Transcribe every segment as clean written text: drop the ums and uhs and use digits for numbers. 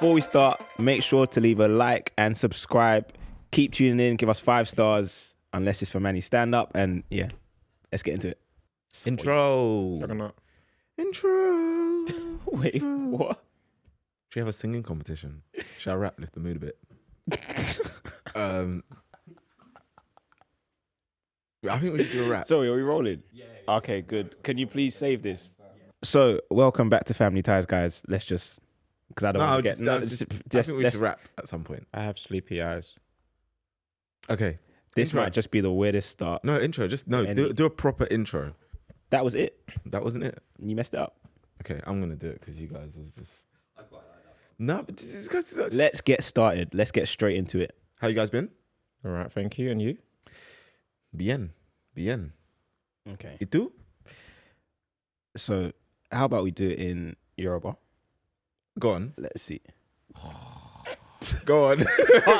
Before we start, make sure to leave a like and subscribe. Keep tuning in. Give us 5 stars, unless it's for Manny. Stand up and yeah, let's get into it. Intro. Juggernaut. Intro. Wait, what? Should you have a singing competition? Should I rap, lift the mood a bit? I think we should do a rap. Sorry, are we rolling? Yeah. Okay, good. Can you please save this? So, welcome back to Family Ties, guys. Let's just, because I don't want to get. I think we should rap at some point. I have sleepy eyes. Okay. This Intro. might just be the weirdest start. No, intro. Just do a proper intro. That was it. That wasn't it. You messed it up. Okay, I'm gonna do it because you guys is just. No, but this is. Let's get started. Let's get straight into it. How you guys been? All right, thank you. And you? Bien. Okay. You too? So, how about we do it in Yoruba? Go on. Let's see. Go on.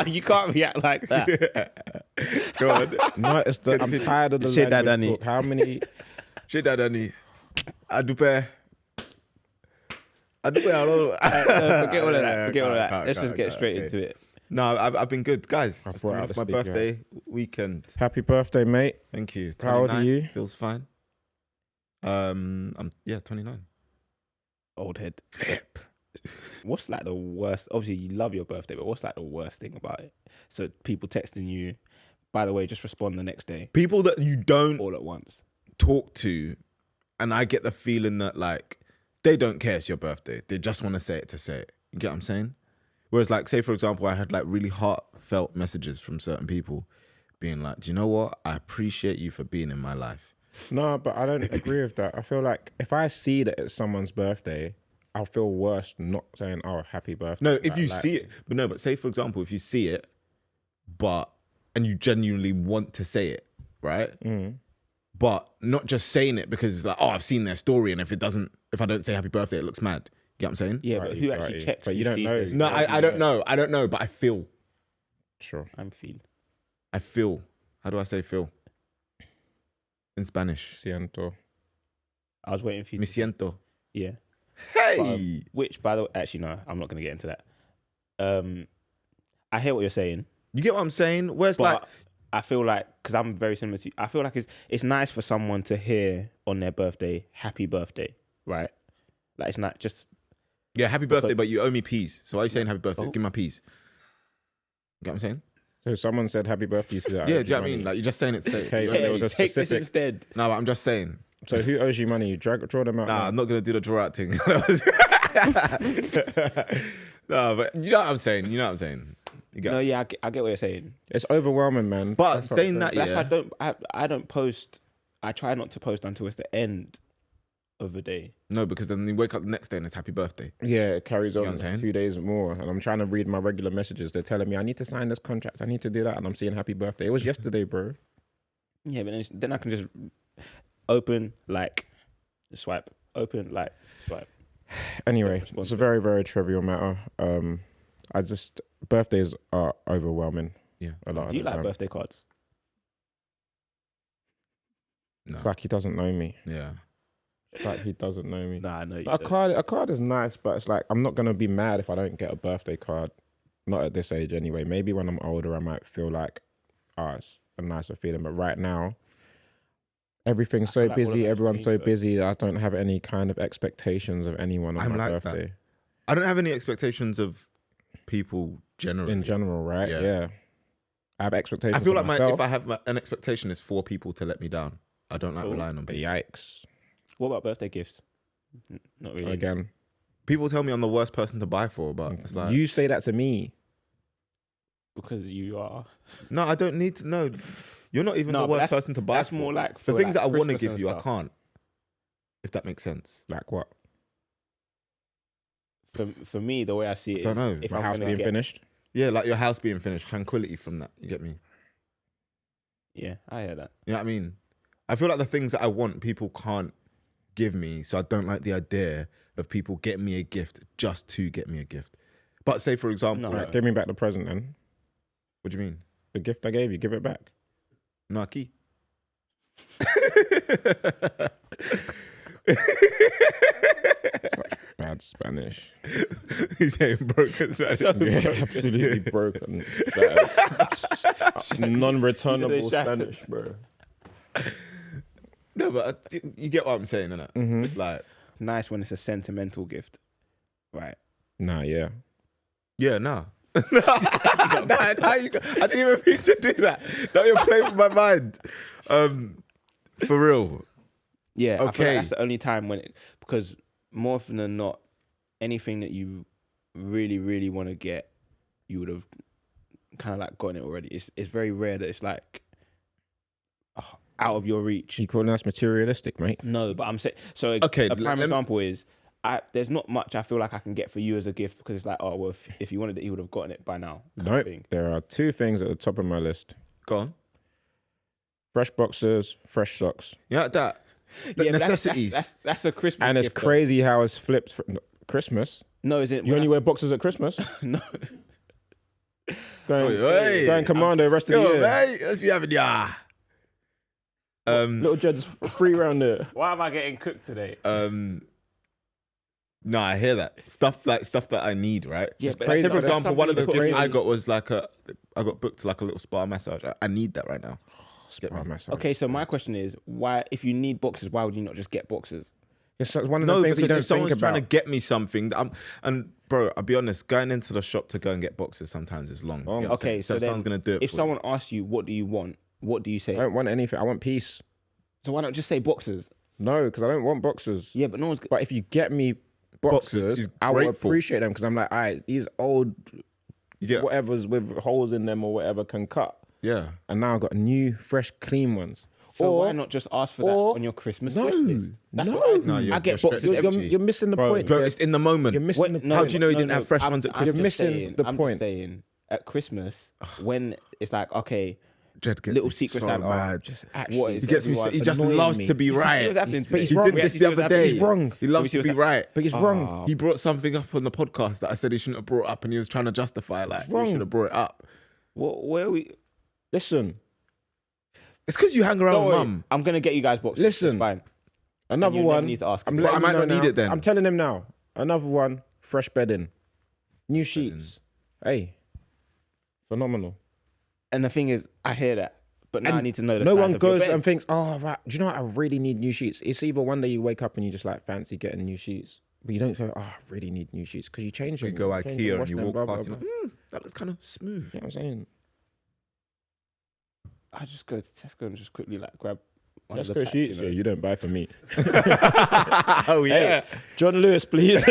You can't react like that. Go on. No, it's the. I'm tired of the Shit, language Danny. talk. How many? Shit, Danny. Adupe. Forget all of that. Let's just get straight into it. No, I've been good, guys. I It's brought coming out up the my sleepy birthday weekend. Happy birthday, mate. Thank you. How old are 29, you? Feels fine. I'm 29. Old head. Flip. What's like the worst? Obviously, you love your birthday, but what's like the worst thing about it? So people texting you, by the way, just respond the next day, People that you don't all at once. talk to, and I get the feeling that like they don't care it's your birthday. They just want to say it to say it. You get what I'm saying? Whereas like, say for example, I had like really heartfelt messages from certain people being like, do you know what? I appreciate you for being in my life. No, but I don't agree with that. I feel like if I see that it's someone's birthday, I'll feel worse not saying, "Oh, happy birthday." No, if you see it, but say for example, if you see it, and you genuinely want to say it, right? Mm. But not just saying it because it's like, oh, I've seen their story, and if I don't say happy birthday, it looks mad. You get what I'm saying? Yeah, but who actually Righty. checks? But who you don't sees know. this? No, I don't know. I don't know, but I feel. Sure. I'm feeling. I feel. How do I say feel? In Spanish. Siento. I was waiting for you. Me siento. Yeah. Hey! Which, by the way, actually, no, I'm not going to get into that. I hear what you're saying, You get what I'm saying? Where it's but like, I feel like, because I'm very similar to you, I feel like it's nice for someone to hear on their birthday, happy birthday, right? Like, it's not just... yeah, happy birthday, but you owe me peas. So why are you saying happy birthday? Oh. Give me my peas. You get what I'm saying? So someone said happy birthday to that. Yeah, do you know what I mean? Like, you're just saying it today. Okay, You so know there what I was a Take this specific. instead. mean? No, but I'm just saying. So who owes you money? You draw them out. Nah, now. I'm not going to do the draw out thing. No, but you know what I'm saying. You get No, yeah, I get what you're saying. It's overwhelming, man. But That's what saying I'm that, That's yeah. why I don't post. I try not to post until it's the end of the day. No, because then you wake up the next day and it's happy birthday. Yeah, it carries know on what I'm saying? a few days more. And I'm trying to read my regular messages. They're telling me I need to sign this contract. I need to do that. And I'm seeing happy birthday. It was yesterday, bro. Yeah, but then I can just open, like, swipe. Open, like, swipe. Anyway, it's a very, very trivial matter. Birthdays are overwhelming. Yeah. A lot Do of you the like time. birthday cards? No. It's like he doesn't know me. Yeah. It's like he doesn't know me. Nah, I know you A don't. card is nice, but it's like I'm not gonna be mad if I don't get a birthday card. Not at this age, anyway. Maybe when I'm older, I might feel like, it's a nicer feeling. But right now, everything's I so feel like all of busy. that has Everyone's so changed, though. busy. I don't have any kind of expectations of anyone on I'm my like that. birthday. I don't have any expectations of people generally. In general, right? Yeah. Yeah. I have expectations. I feel of like myself. if I have an expectation, it's for people to let me down. I don't like Oh, relying on But people. yikes! What about birthday gifts? Not really. Again, People tell me I'm the worst person to buy for, but it's like, you say that to me. Because you are. no, I don't need to know. You're not even No, the but worst that's- person to buy That's for. more like the for, things like, that I want to Christmas give and you, I stuff. can't. If that makes sense. Like what? For me, the way I see it, I don't know. If My I'm house gonna being get, finished. Yeah, like your house being finished, tranquility from that. You get me? Yeah, I hear that. You know what I mean? I feel like the things that I want, people can't give me. So I don't like the idea of people getting me a gift just to get me a gift. But say, for example, No. Right, give me back the present then. what do you mean? The gift I gave you, give it back. Naki. Bad Spanish. He's saying broken. So Yeah, broken. absolutely broken. Non-returnable Spanish, bro. No, but you get what I'm saying, innit? Mhm. It's like, It's nice when it's a sentimental gift, right? Nah, yeah. yeah, nah. I didn't even mean to do that. Now you're playing with my mind. For real. Yeah, I feel Okay. like that's the only time when because more often than not, anything that you really, really want to get, you would have kind of like gotten it already. It's very rare that it's like out of your reach. You calling us materialistic, mate? No, but I'm saying so. Okay, a prime let me- example is there's not much I feel like I can get for you as a gift because it's like, oh well, if you wanted it, you would have gotten it by now. kind of Nope. thing. There are 2 things at the top of my list: Go on. fresh boxers, fresh socks. Yeah, that. The Yeah, but necessities. That's a Christmas. And it's gift, though. crazy how it's flipped. Christmas. No, is it? You only wear boxers at Christmas. No. Go Oi, and commando the rest of the Yo, year. mate, let's be having ya. Little Jed's free round there. Why am I getting cooked today? No, I hear that stuff that I need, right? Yeah, It's but crazy. that's For example, one of the something gifts that's I crazy. got was like I got booked to like a little spa massage. I need that right now. Oh, my son. Okay, so my question is, why, if you need boxes, why would you not just get boxes? It's one of No, the things because you don't if someone's think trying about. to get me something, and bro, I'll be honest, going into the shop to go and get boxes sometimes is long. Oh, You know what I'm okay, saying? so then someone's gonna do it. If for someone asks you, what do you want? What do you say? I don't want anything. I want peace. So why not just say boxes? No, because I don't want boxers. Yeah, but no one's. But if you get me boxers, is I will grateful. appreciate them because I'm like, all right, these old you get, whatever's with holes in them or whatever can cut. yeah. And now I've got new, fresh, clean ones. So Or- why not just ask for that or- on your Christmas No, wish list? That's no. what I do. No, you're- I get you're boxes stretching every. You're missing the point. Bro, Jed. it's in the moment. You're missing the How do you know you didn't have fresh ones at You're just missing saying, the I'm point. Just saying, at Christmas, when it's like, okay, Jed gets little me secret so Santa, mad. Just what actually, is He gets me. everyone He just annoying loves me. to be You see right. what's happening But he's He wrong. did Yeah, this you the see what's other day. He's wrong. He loves You see to be what's right. But he's wrong. Oh, He brought something up on the podcast that I said he shouldn't have brought up, and he was trying to justify like he wrong. should have brought it up. where are we? Listen, It's because you hang around Don't with worry, mum. I'm gonna get you guys boxes. Listen. It's fine. another you never one. need to ask I'm him. But I letting might you know not need now. it then. I'm telling him now. Another one. Fresh bedding, new sheets. Hey, phenomenal. And the thing is, I hear that, but now And I need to know the No size one of your goes bed. and thinks, oh, right, do you know what? I really need new sheets. It's either one day you wake up and you just like fancy getting new sheets, but you don't go, oh, I really need new sheets because you change them. You go change them, IKEA and wash you them, walk blah, blah, past, you're blah. like, that looks kind of smooth. You know what I'm saying? I just go to Tesco and just quickly like grab one Let's of the go packs, sheets. you know? Yeah, you don't buy for me. Oh Hey, John Lewis, please.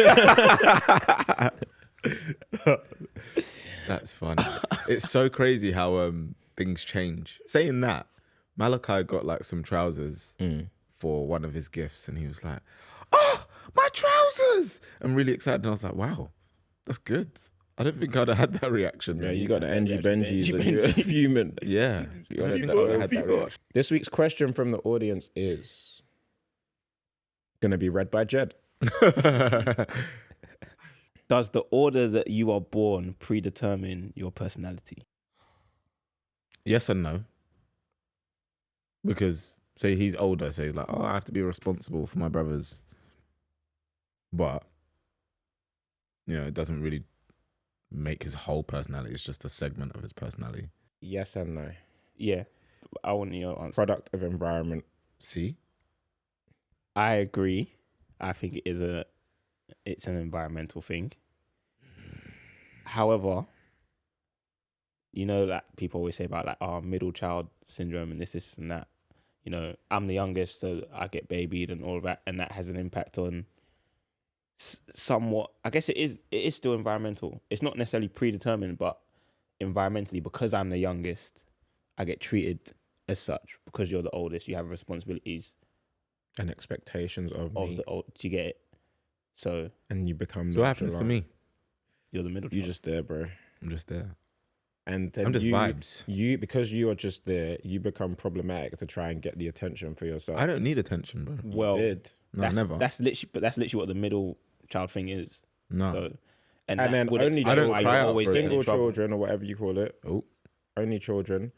That's funny. It's so crazy how things change. Saying that, Malachi got like some trousers for one of his gifts, and he was like, "Oh, my trousers!" I'm really excited, and I was like, "Wow, that's good." I don't think I'd have had that reaction. Yeah, you got the NG Benjis Benjis and you're fuming. Yeah, You got I it. don't think I would've had that reaction. This week's question from the audience is going to be read by Jed. Does the order that you are born predetermine your personality? Yes and no. Because say he's older, so he's like, oh, I have to be responsible for my brothers. But it doesn't really make his whole personality. It's just a segment of his personality. Yes and no. Yeah, I want your answer. Product of environment. See? I agree. I think it's an environmental thing. However, like people always say about like middle child syndrome and this and that. I'm the youngest, so I get babied and all of that, and that has an impact on somewhat. I guess it is still environmental. It's not necessarily predetermined, but environmentally, because I'm the youngest, I get treated as such. Because you're the oldest, you have responsibilities And expectations of of me. the old. Do you get it? So And you become So what happens to me? you're the middle You child. just there, bro. I'm just there. And then I'm just vibes. because you are just there, you become problematic to try and get the attention for yourself. I don't need attention, bro. Well, did. No, that's, never. That's literally what the middle child thing is. No. So, And that then would only explain I don't why cry you're out always for it. getting in single trouble. children or whatever you call it, Oh. only children,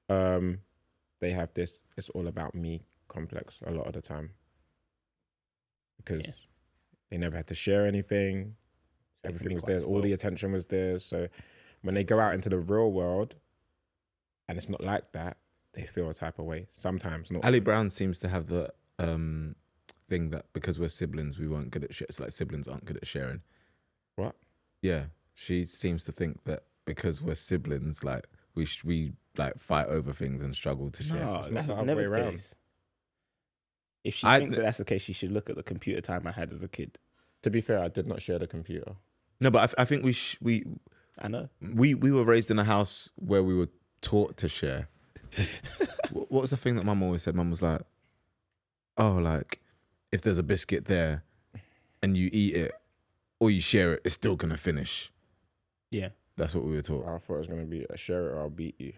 they have this "it's all about me" complex a lot of the time because Yeah. they never had to share anything, Everything was theirs. All the attention was theirs. So when they go out into the real world and it's not like that, they feel a type of way. Sometimes not. Ali Brown seems to have the thing that because we're siblings, we weren't good at shit. It's like siblings aren't good at sharing. What? Yeah, she seems to think that because we're siblings, like we like fight over things and struggle to share. No, It's not that's the other never way the around. case. If she thinks that that's the case, she should look at the computer time I had as a kid. To be fair, I did not share the computer. No, but I think I know. we were raised in a house where we were taught to share. What was the thing that Mum always said? Mum was like, "Oh, like if there's a biscuit there, and you eat it or you share it, it's still gonna finish." Yeah. That's what we were taught. I thought it was going to be a share it or I'll beat you.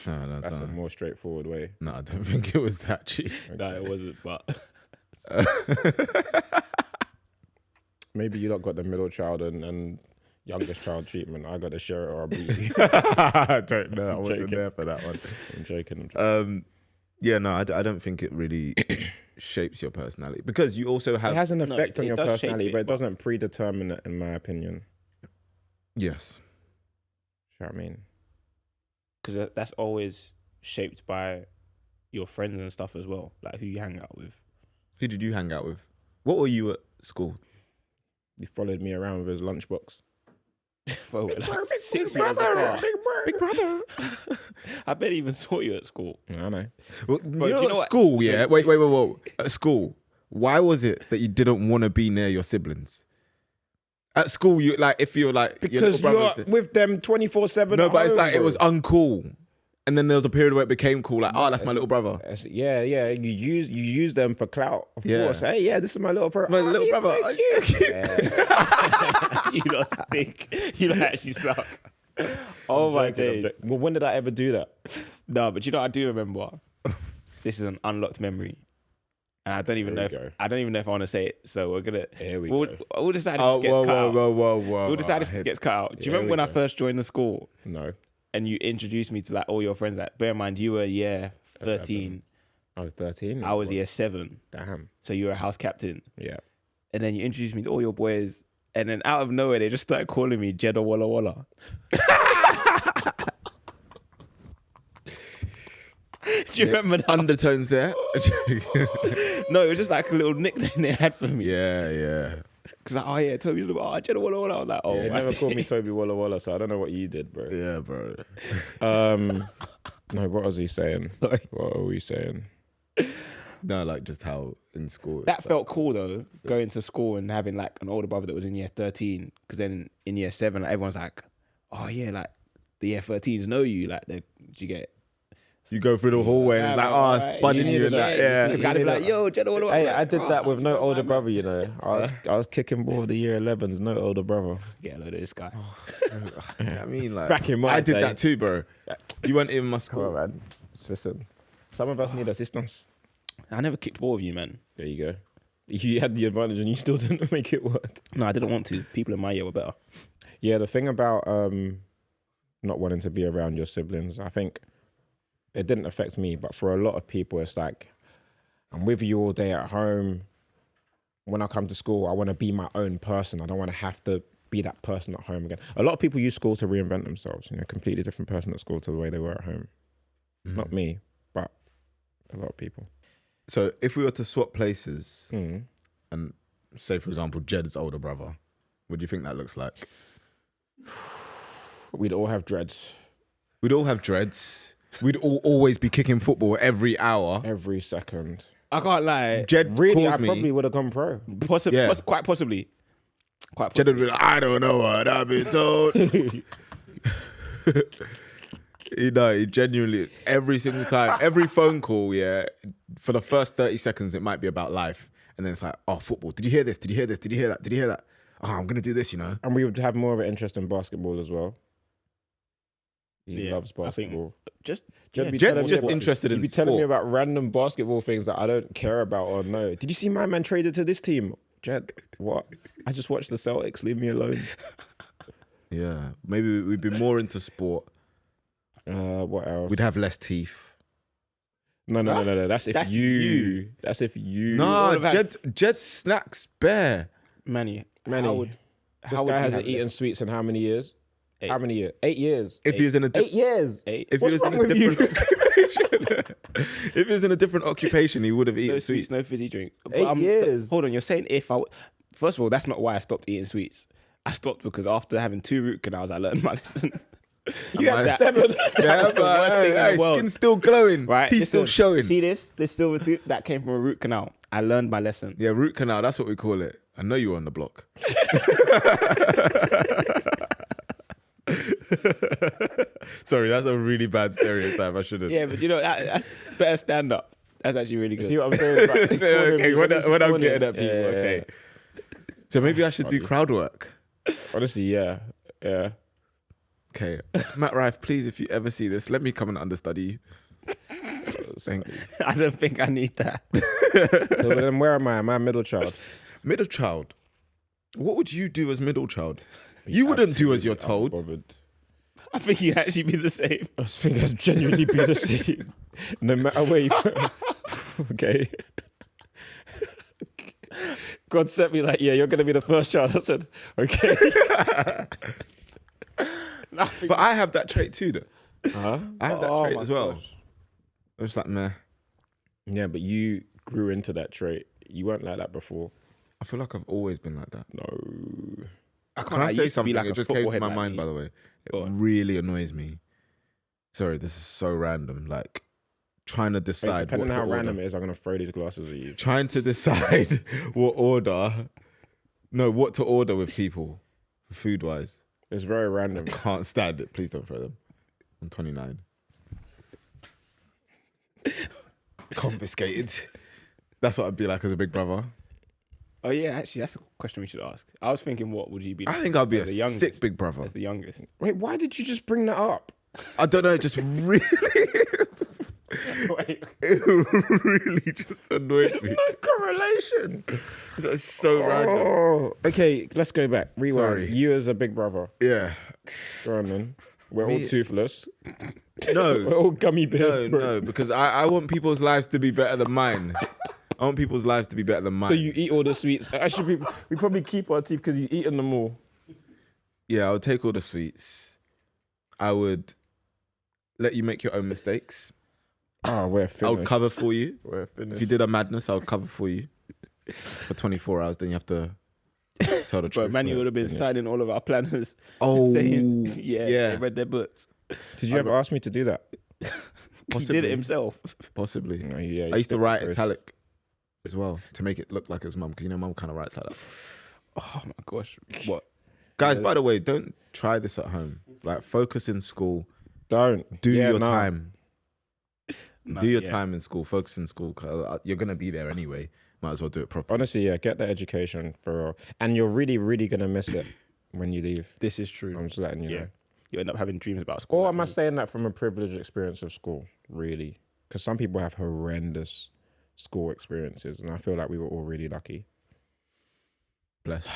No, That's a more straightforward way. no, I don't think it was that cheap. No, it wasn't. But Maybe you lot got the middle child and youngest child treatment. I got the share it or I'll beat you. I don't know. I wasn't joking. there for that one. I'm joking. Yeah, no, I don't think it really shapes your personality because you also have. It has an No, effect on it your does shape personality, it, but it but- doesn't predetermine it, in my opinion. Yes. You know what I mean? because that's always shaped by your friends and stuff as well, like who you hang out with. Who did you hang out with? What were you at school? He followed me around with his lunchbox. Bro, Big like brother, big 6 brother, years apart. big brother. I barely even saw you at school. I know. Well, do you know at what? school, yeah. Wait. At school, why was it that you didn't want to be near your siblings? At school, you like if you're like your Because little you're brother- with them 24/7. No, at but it's home, like it bro. was uncool, and then there was a period where it became cool. Like, oh, that's my little brother. Yeah. You use them for clout, of Yeah. course. Hey, yeah, this is my little brother. My little he's brother. so cute. Yeah. You lot stink. You lot actually suck. Oh my days. Well, when did I ever do that? No, but you know what I do remember? This is an unlocked memory. And I don't even know Here we if I don't even know if I want to say it. So we're gonna Here we we'll, go. we'll decide if Oh, this gets cut out. whoa! We'll decide if it gets cut out. Do you Here remember we when I go. first joined the school No. and you introduced me to like all your friends? Like, bear in mind you were year 13. I was 13. I was year 7. Damn. So you were a house captain. Yeah. And then you introduced me to all your boys. And then out of nowhere, they just started calling me Jed or Walla Walla. Do you remember that? Undertones there. No, it was just like a little nickname they had for me. yeah. Because like, oh yeah, Tobi's like, oh, Jed or Walla Walla. I was like, oh, They my never called me days. Toby Walla Walla, so I don't know what you did, bro. Yeah, bro. No, what was he saying? Sorry. What are we saying? No, like just how in school. That it's felt cool though, going to school and having like an older brother that was in year 13. Because then in year 7, like, everyone's like, oh yeah, like the year 13s know you. Like, do you get it? you go through the hallway and it's like, oh, spudding you and that. Yeah. Because I'd be like, yo, Jed or Walla Walla. Hey, Like, I did oh, that with no bro, older man. brother, you know. I was kicking ball with the year 11s, no older brother. Get a load of this guy. I mean, like, Back in my I did day. that too, bro. You weren't in my Come school. on, man. Listen, some of us need assistance. I never kicked ball with you, man. There you go. You had the advantage and you still didn't make it work. No, I didn't want to. People in my year were better. Yeah, the thing about not wanting to be around your siblings, I think it didn't affect me, but for a lot of people, it's like, I'm with you all day at home. When I come to school, I want to be my own person. I don't want to have to be that person at home again. A lot of people use school to reinvent themselves. You know, completely different person at school to the way they were at home. Not me, but a lot of people. So if we were to swap places Mm. and say, for example, Jed's older brother, what do you think that looks like? We'd all have dreads We'd all have dreads. We'd all always be kicking football every hour. every second. I can't lie. Jed Really, calls I me. probably would have gone pro. Yeah. Quite possibly. Quite Jed possibly. would be like, I don't know what I've been told. He genuinely, every single time, every phone call, yeah, for the first 30 seconds, it might be about life. And then it's like, oh, football. Did you hear this? Did you hear this? Did you hear that? Did you hear that? Oh, I'm going to do this, you know? And we would have more of an interest in basketball as well. He Yeah, loves I think basketball. Just Jed'd yeah, be Jed's telling me just about- interested in You'd be telling me sport. about random basketball things that I don't care about or know. Did you see my man traded to this team? Jed, what? I just watched the Celtics. Leave me alone. Yeah. Maybe we'd be more into sport. What else? We'd have less teeth. No. That's if That's you. you. That's if you. No, would have Jed snacks bare. Manny. Manny. This guy hasn't eaten sweets in how many years? 8. How many years? 8 years. If he was in a 8 years. 8. if he What's was in wrong a with you? different occupation, if he was in a different occupation, he would have eaten No sweets, sweets. no fizzy drink. But 8 years. Hold on, you're saying if I... First of all, that's not why I stopped eating sweets. I stopped because after having 2 root canals, I learned my lesson. You had that- 7. Yeah, the worst thing in the world. skin's still glowing, Right? teeth still listen, showing. See this silver tooth? That came from a root canal. I learned my lesson. Yeah, root canal. That's what we call it. I know you were on the block. Sorry, that's a really bad stereotype. I shouldn't. Yeah, but you know, that's better stand up. That's actually really good. See what I'm saying? Like, So, okay, when I'm getting at people, Yeah, yeah, okay. So maybe I should do crowd work. Honestly, yeah. Okay, Matt Rife, please, if you ever see this, let me come and understudy you. Thanks. I don't think I need that. So then where am I? Am I a middle child? Middle child. What would you do as middle child? You wouldn't do as you're told. Unbothered. I think you'd actually be the same. I think I'd genuinely be the same. No matter where you okay. God sent me like, yeah, you're gonna be the first child. I said, okay. But I have that trait too, though. Huh? I have that Oh trait my as well. gosh. I was like, meh. Yeah, but you grew into that trait. You weren't like that before. I feel like I've always been like that. No. I Can I say used to be something? like It a just came football to my head mind, like by me. the way. It Go on. really annoys me. Sorry, this is so random. Like, trying to Wait, decide depending what on to how random order. it is, I'm gonna throw these glasses at you. Trying to decide what order. No, what to order with people, food-wise. It's very random. Can't stand it. Please don't throw them. I'm 29. Confiscated. That's what I'd be like as a big brother. Oh yeah, actually, that's a question we should ask. I was thinking, what would you be? I think I'd be as a the youngest? sick big brother. As the youngest. Wait, why did you just bring that up? I don't know, it just really, Wait, it really just annoys me. No correlation. That's so random. Oh, okay, let's go back. Rewind. Sorry. You as a big brother. Yeah. Go on then. We're Me- all toothless. No. We're all gummy bears. No, bro. no, because I want people's lives to be better than mine. I want people's lives to be better than mine. So you eat all the sweets. Actually, we probably keep our teeth because you've eaten them all. Yeah, I would take all the sweets. I would let you make your own mistakes. Oh, we're I finished. would cover for you. We're If finished. you did a madness, I would cover for you for 24 hours. Then you have to tell the Bro, truth. Manny would have been signing all of our planners. Oh, saying, yeah, yeah. they read their books. Did you ever ask me to do that? He did Possibly. it himself. Possibly. No, yeah, I used to write it. italic as well to make it look like his mum, because you know mum kind of writes like that. Oh my gosh, what? Guys, by the way, don't try this at home. Like, focus in school. Don't Do Yeah, your no. time. No, Do your yeah. time in school. Focus in school. 'Cause you're gonna be there anyway. Might as well do it properly. Honestly, yeah, get the education for real. And you're really, really gonna miss it when you leave. This is true. I'm just letting you Yeah. know. You end up having dreams about school. Or like am I me. saying that from a privileged experience of school? Really? Because some people have horrendous school experiences, and I feel like we were all really lucky. Bless.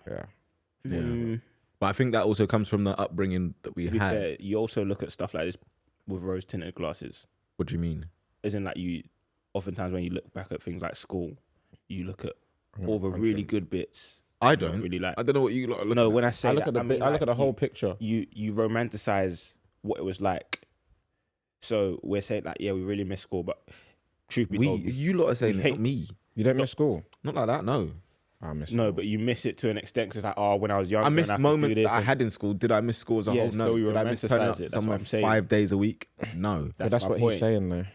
Yeah. Mm, But I think that also comes from the upbringing that we to be had. fair, you also look at stuff like this with rose tinted glasses. What do you mean? As in, like, you oftentimes when you look back at things like school, you look at I'm- all the I'm really sure. good bits. I you don't. really like. I don't know what you lot are looking No, at. when I say I look that, at the I mean, I look at the like, whole picture. you romanticize what it was like. So we're saying like, yeah, we really miss school, but truth be told, you lot are saying we it, hate- not me. You don't miss school? Not like that, no. I miss no, school. but you miss it to an extent. 'Cause it's like, oh, when I was younger, I missed and moments could do that this I and- had in school. Did I miss school as a Yeah, whole? No. so you Did I miss turning romanticise up it, that's somewhere what I'm saying. 5 days a week? No. But that's my what point. he's saying there.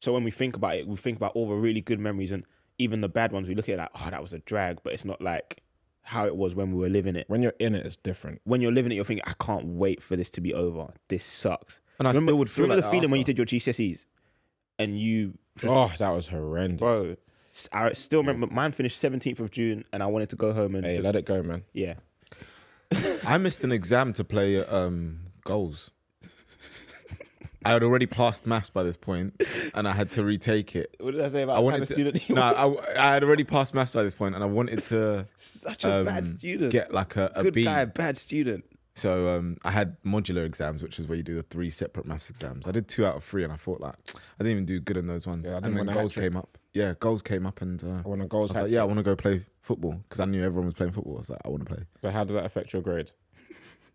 So when we think about it, we think about all the really good memories and even the bad ones. We look at it like, oh, that was a drag, but it's not like how it was when we were living it. When you're in it, it's different. When you're living it, you're thinking, I can't wait for this to be over. This sucks. And I remember, still would feel remember like the that feeling when you after. did your GCSEs and you, Oh, that was horrendous. bro. I still remember mine finished 17th of June, and I wanted to go home and Hey, just, let it go, man. yeah. I missed an exam to play goals. I had already passed maths by this point, and I had to retake it. What did I say about I the kind wanted of to. student he No, was? I had already passed maths by this point, and I wanted to Such a bad student. get like a Good B. guy, bad student. So I had modular exams, which is where you do the 3 separate maths exams. I did 2 out of 3, and I thought like I didn't even do good in those ones. Yeah, I and didn't then want a goals hat trick. came up. yeah, goals came up and I want a I goals was like, yeah, I want to go play football because I knew everyone was playing football. I was like, I want to play. So how does that affect your grade?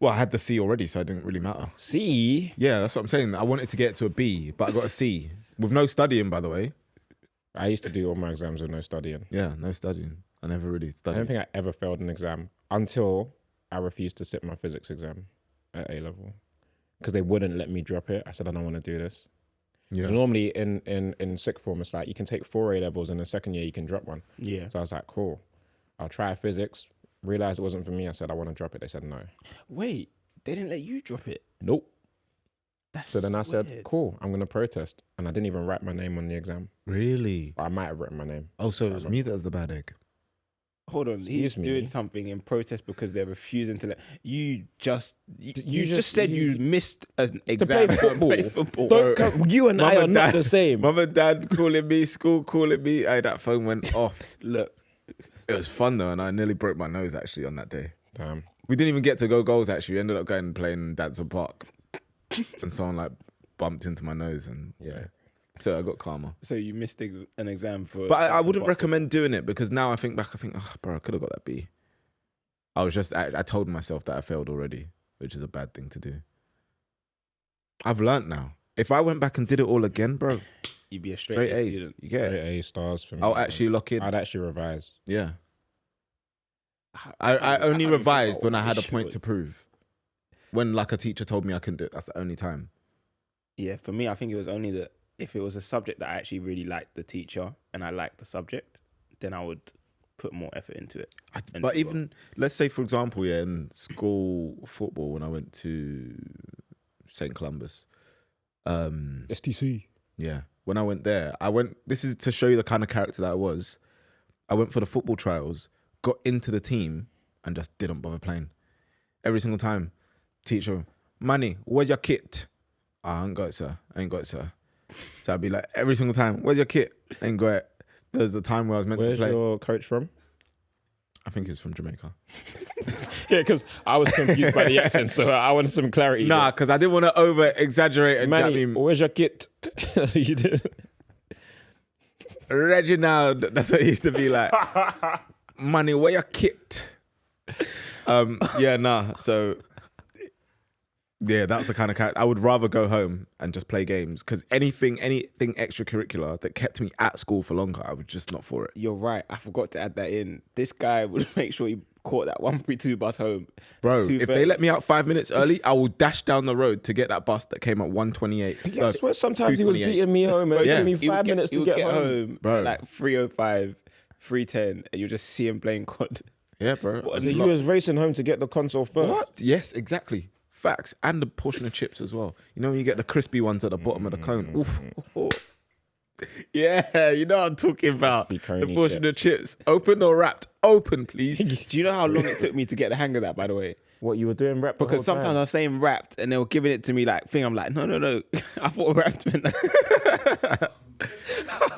Well, I had the C already, so it didn't really matter. C. Yeah, that's what I'm saying. I wanted to get to a B, but I got a C with no studying, by the way. I used to do all my exams with no studying. Yeah, no studying. I never really I studied. don't think I ever failed an exam until I refused to sit my physics exam at A level because they wouldn't let me drop it. I said I don't want to do this. Yeah. And normally in sixth form, it's like you can take 4 A levels, and the second year you can drop one. Yeah. So I was like, cool. I'll try physics. Realized it wasn't for me. I said I want to drop it. They said no. Wait, they didn't let you drop it. Nope. That's So then I said, weird. cool, I'm going to protest. And I didn't even write my name on the exam. Really? I might have written my name. Oh, so it was me that was the bad egg. Hold on, he's Excuse me. doing something in protest because they're refusing to let you. You you just just- said you you- missed an play exam football. play football. Don't come, you and Mum I are and not Dad- the same. Mum and dad calling me, school calling me. Hey, that phone went off. Look, It was fun though, and I nearly broke my nose actually on that day. Damn. We didn't even get to go goals actually. We ended up going and playing in Danson Park. And someone like bumped into my nose and Yeah. so I got calmer. so you missed an exam for. But I that's wouldn't what- recommend doing it because now I think back, oh, bro, I could have got that B. I told myself that I failed already, which is a bad thing to do. I've learnt now. If I went back and did it all again, bro, You'd be a straight straight A A's. student. You get it? A stars for me. I'll actually lock in. I'd actually revise. Yeah. I I only don't think revised when I had a wish it point was. to prove. When like a teacher told me I can do it, that's the only time. Yeah, for me, I think it was only that if it was a subject that I actually really liked the teacher and I liked the subject, then I would put more effort into it. And But do well. even let's say for example, yeah, in school football when I went to St. Columbus, STC. yeah, when I went there, this is to show you the kind of character that I was. I went for the football trials, got into the team, and just didn't bother playing. Every single time, teacher, Manny, where's your kit? I ain't got it, sir. I ain't got it, sir. So I'd be like, every single time, where's your kit? Ain't got it. There's a time where I was meant Where's to play. your coach from? I think he's from Jamaica. Yeah, because I was confused by the accent, so I wanted some clarity. Nah, because I didn't want to over exaggerate and Manny, I mean, where's your kit? You did. Reginald, that's what it used to be like. Money, where your kit? Yeah, nah. So yeah, that was the kind of character. I would rather go home and just play games because anything extracurricular that kept me at school for longer, I was just not for it. You're right. I forgot to add that in. This guy would make sure he caught that 132 bus home. Bro, if 2:30. they let me out 5 minutes early, I will dash down the road to get that bus that came at 1:28. Yeah, I swear sometimes he was 2:28. beating me home. And Yeah. yeah. me He would 5 minutes he to would get home. Bro. at like 3:05, 3:10, and you just see him playing COD. Yeah, bro. What So you was racing home to get the console first. What? Yes, exactly. Facts. And the portion of chips as well. You know when you get the crispy ones at the bottom of the cone? Oof. Yeah, you know what I'm talking about. Crispy The coney portion of chips. Open or wrapped? Open, please. Do you know how long it took me to get the hang of that, by the way? What you were doing rap? Because sometimes I was saying wrapped and they were giving it to me like thing. I'm like, no. I thought wrapped meant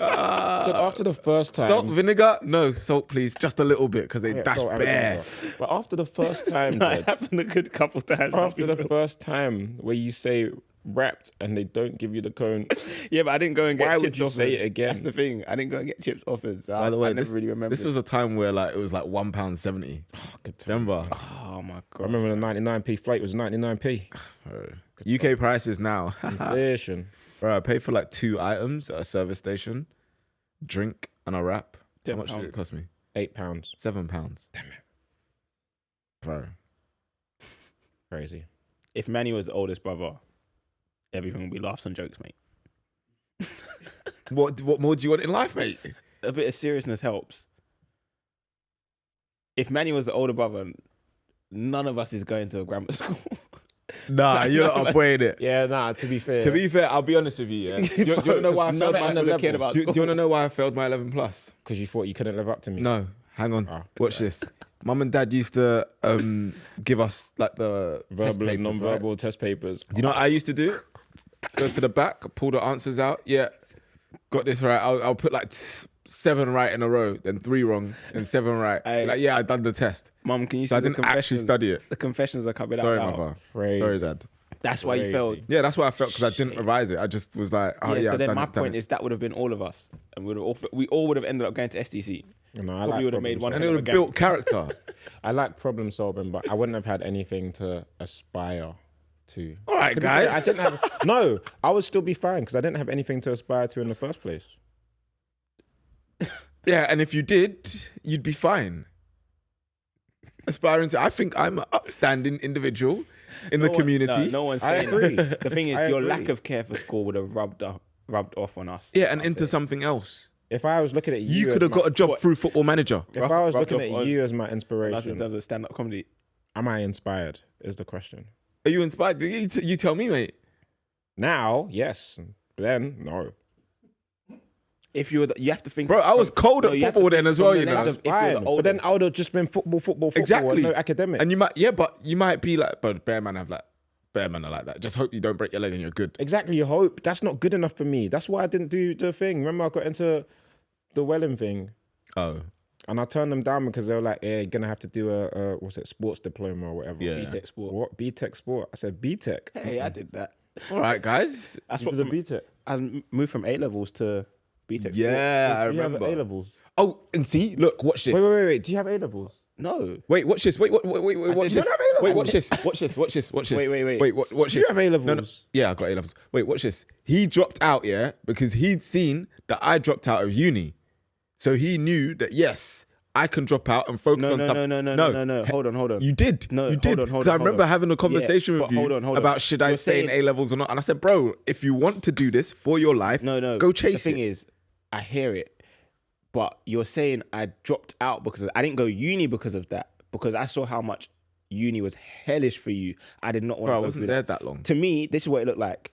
after the first time, Salt, vinegar? No, salt, please. Just a little bit because they Yeah, dash salt and bare. vinegar. But after the first time, it Jed, happened a good couple times. after the first time where you say wrapped and they don't give you the cone, Yeah, but I didn't go and get Why chips would you offered. say it again? That's the thing. I didn't go and get chips offered. So By the way, I never this, really remember. this was a time where like it was like £1.70. good time. Remember? Oh my I god. remember the 99p flight was 99p. UK prices now. Inflation. Bro, I paid for like 2 items at a service station, drink and a wrap. How much did it cost me? £8. £7. Damn it. Bro. Crazy. If Manny was the oldest brother, everything would be laughs and jokes, mate. What more do you want in life, mate? A bit of seriousness helps. If Manny was the older brother, none of us is going to a grammar school. Nah, you're not upweighing it. Yeah, nah, to be fair. To be fair, I'll be honest with you, yeah. Do you want to know why I failed None my of them cared about Do you want to know why I failed my 11 plus? Because you thought you couldn't live up to me. No, hang on. Ah, Watch this. Mum and Dad used to give us like the test Verbal and papers, right? non-verbal test papers. You know what I used to do? Go to the back, pull the answers out. Yeah, got this right. I'll put like 7 right in a row, then 3 wrong, and 7 right. Hey. Like, yeah, I done the test. Mum, can you see So I the didn't actually confessions? study it. The confessions are coming Sorry, out now. mother. Crazy. Sorry, Dad. That's why you failed. Yeah, that's why I felt, because I didn't Shit. revise it. I just was like, oh yeah. So I've then done my it, done point it. is that would have been all of us, and we all would have ended up going to STC. No, I Probably would have made one. And hell it of would a have gang. built character. I like problem solving, but I wouldn't have had anything to aspire to. All right, To be fair, guys. I didn't have. No, I would still be fine because I didn't have anything to aspire to in the first place. Yeah, and if you did, you'd be fine. Aspiring to, I think I'm an upstanding individual in the community. No one's I saying agree. that. The thing is, I your agree. lack of care for school would have rubbed off on us. Yeah, and into something else. If I was looking at you, You as could have my- got a job through Football Manager. If I was rubbed looking off at on you as my us in inspiration, terms of stand-up comedy. am I inspired? Is the question. Are you inspired? You tell me, mate. Now, yes. Then, no. If you were, you have to think. Bro, I was cold at you have to football think then as from well, the you know. lens of if you were Fine. the But then oldest. I would have just been football, Exactly. and no academic. And you might be like, but bear man are like that. Just hope you don't break your leg and you're good. Exactly, you hope. That's not good enough for me. That's why I didn't do the thing. Remember, I got into the Welling thing. Oh. And I turned them down because they were like, yeah, you're going to have to do a sports diploma or whatever. Yeah. BTEC sport. What? BTEC sport? I said BTEC. Hey, I did that. All right, guys. That's You what did a BTEC. I moved from A levels to BTEC. Yeah, I Do you have remember. A-levels? Oh, and see, look, watch this. Wait. Do you have A-levels? No. Wait, watch this. Wait, watch did this. not have Wait, watch this. Watch this. Watch this. Watch this. Wait. Wait, watch Do you this. have A-levels? No. Yeah, I got A-levels. Wait, watch this. He dropped out, yeah, because he'd seen that I dropped out of uni. So he knew that, yes, I can drop out and focus on something. No. Hold on. You did. No, you did. hold on. Because I remember having a conversation Yeah, with but you hold on. about should I You're stay in saying- A-levels or not. And I said, bro, if you want to do this for your life, No. go chase The thing it. is, I hear it, but you're saying I dropped out because I didn't go uni because of that. Because I saw how much uni was hellish for you. I did not want Bro, I to go wasn't through there that. that long. To me, this is what it looked like.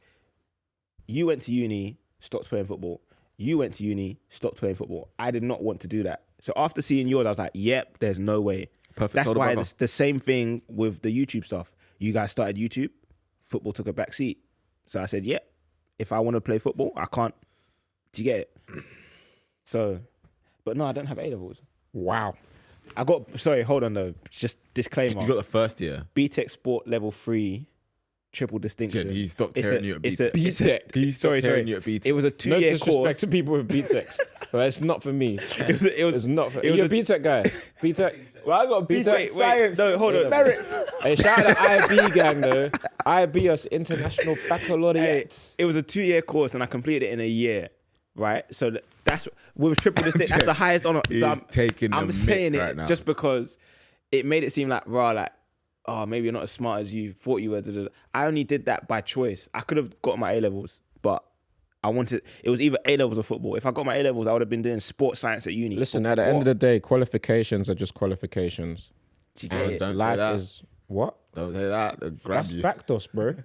You went to uni, stopped playing football. You went to uni, stopped playing football. I did not want to do that. So after seeing yours, I was like, yep, there's no way. Perfect. That's older why brother. it's the same thing with the YouTube stuff. You guys started YouTube, football took a back seat. So I said, yep, if I want to play football, I can't. Do you get it? So, but no, I don't have A-levels. Wow. I got, sorry, hold on though. Just disclaimer. You got the first year. BTEC Sport Level 3, triple distinction. Jed, he stopped It's hearing a- you at it's a- BTEC. it's a- He stopped sorry. hearing you at BTEC. It was a No 2-year disrespect course. to people with BTECs, but it's not for me. It was It's not for it was You're a- a BTEC guy. BTEC. Well, I got BTEC Wait, no, hold on. Merit. Hey, shout out to IB gang though. IB us International Baccalaureate. It was a 2-year course and I completed it in a year, right? So that's with triple distinction. That's the highest honor. He's So taking the I'm mick saying it right now. just because it made it seem like raw, like, oh, maybe you're not as smart as you thought you were. I only did that by choice. I could have got my A-levels, but I wanted, it was either A-levels or football. If I got my A-levels, I would have been doing sports science at uni. Listen, at the end of the day, qualifications are just qualifications. Do you get Oh, it? don't say Life that. is what? Don't say that. They'll grab That's you. factos, bro.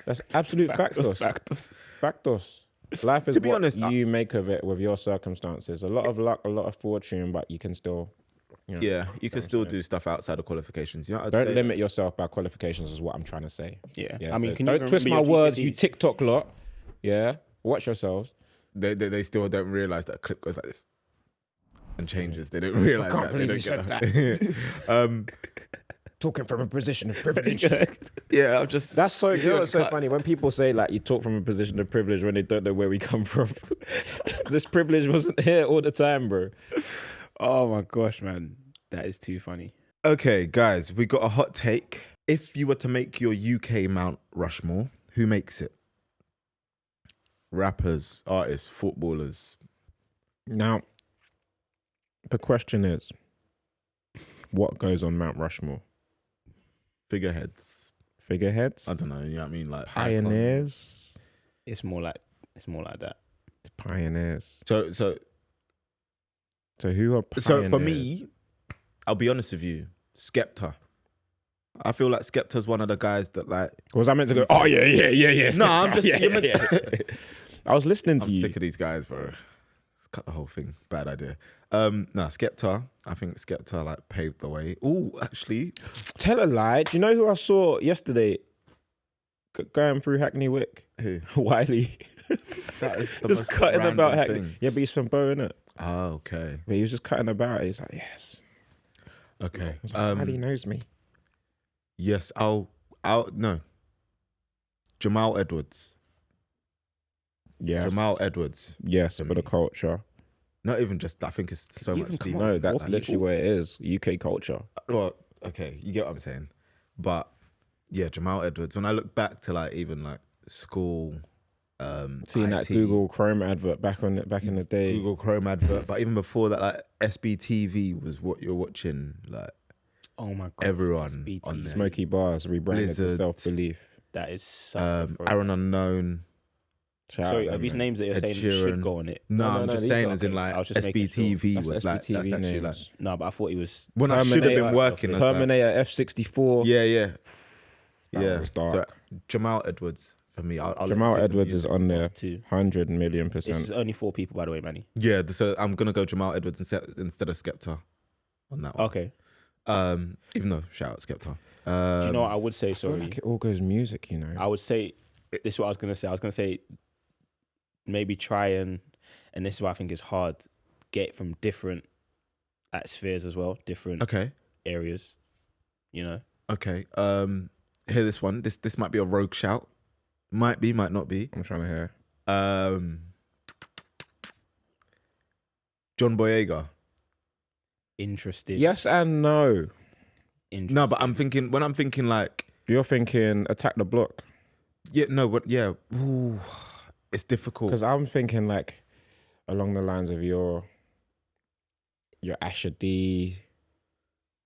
That's absolute factos. Factors. Factos. Life is To be what honest, you make of it with your circumstances. A lot of luck, a lot of fortune, but you can still, you know, Yeah, you can still do stuff outside of qualifications. You know, I'd don't say- limit yourself by qualifications is what I'm trying to say. Yeah. Yeah, I mean, so can you don't even twist my remember your words, you GCSEs? TikTok lot. Yeah, watch yourselves. They still don't realize that a clip goes like this and changes. They don't realize can't that. believe They you don't said get that. Talking from a position of privilege. Yeah, I'm just. That's so. You know what's so cuts. funny when people say like you talk from a position of privilege when they don't know where we come from. This privilege wasn't here all the time, bro. Oh my gosh, man. That is too funny. Okay, guys, we got a hot take. If you were to make your UK Mount Rushmore, who makes it? Rappers, artists, footballers. Now, the question is, what goes on Mount Rushmore? Figureheads. Figureheads, I don't know. You know what I mean? Like pioneers, It's more like that. pioneers. icons. So who are pioneers? So for me, I'll be honest with you, Skepta. I feel like Skepta's one of the guys that like. was I meant to go? Oh yeah. No, I'm just. Yeah, you're meant- yeah. I was listening to I'm you. sick of these guys, bro. Let's cut the whole thing. Bad idea. No, Skepta. I think Skepta like paved the way. Oh, actually, Tell a lie. Do you know who I saw yesterday going through Hackney Wick? who? Wiley. That is the Just most cutting about random Hackney. thing. Yeah, but he's from Bow, innit? Oh, okay. But he was just cutting about. He's like, yes. Okay. I was like, Wiley knows me. Yes, I'll no. Jamal Edwards. Yes. Jamal Edwards. Yes, for for the me. culture. Not even just. I think it's so you much even come deeper. on No, with that's four literally people? what it is. UK culture. Well, okay, you get what I'm saying. But yeah, Jamal Edwards. When I look back to like even like school, Seeing that IT, Google Chrome advert back in the day. Google Chrome advert, but even before that, like SBTV was what you're watching. Like Oh my god, everyone SBT. on there. Smoky Bars rebranded to Blizzard. Self Belief. That is such a Aaron Unknown. Shout Sorry, out are these them, man. names that you're Ed saying Sheeran. should go on it? No, No, I'm no, just these saying, are- as in okay, like I was just making sure. SBTV That's was like SBTV that's actually like names. No, but I thought he was. when I should have been working. as like- Terminator F-64. Yeah. That was dark. So Jamal Edwards for me. I'll let Jamal you take the Edwards is music. on there. Too. 100 million This %. is only 4 people, by the way, Manny. Yeah, so I'm gonna go Jamal Edwards instead of Skepta on that one. Okay. Even though shout out Skepta. Do you know what I would say? I feel Sorry, like it all goes music, you know. I would say this is what I was gonna say. I was gonna say maybe try and this is why I think it's hard. Get from different spheres as well, different Okay. areas. You know. Okay. Hear this one. This might be a rogue shout. Might be, might not be. I'm trying to hear. John Boyega. Interested. Yes and no. No, but I'm thinking when I'm thinking like You're thinking Attack the Block. yeah, no, but yeah, ooh, it's difficult. Because I'm thinking like along the lines of your Asher D.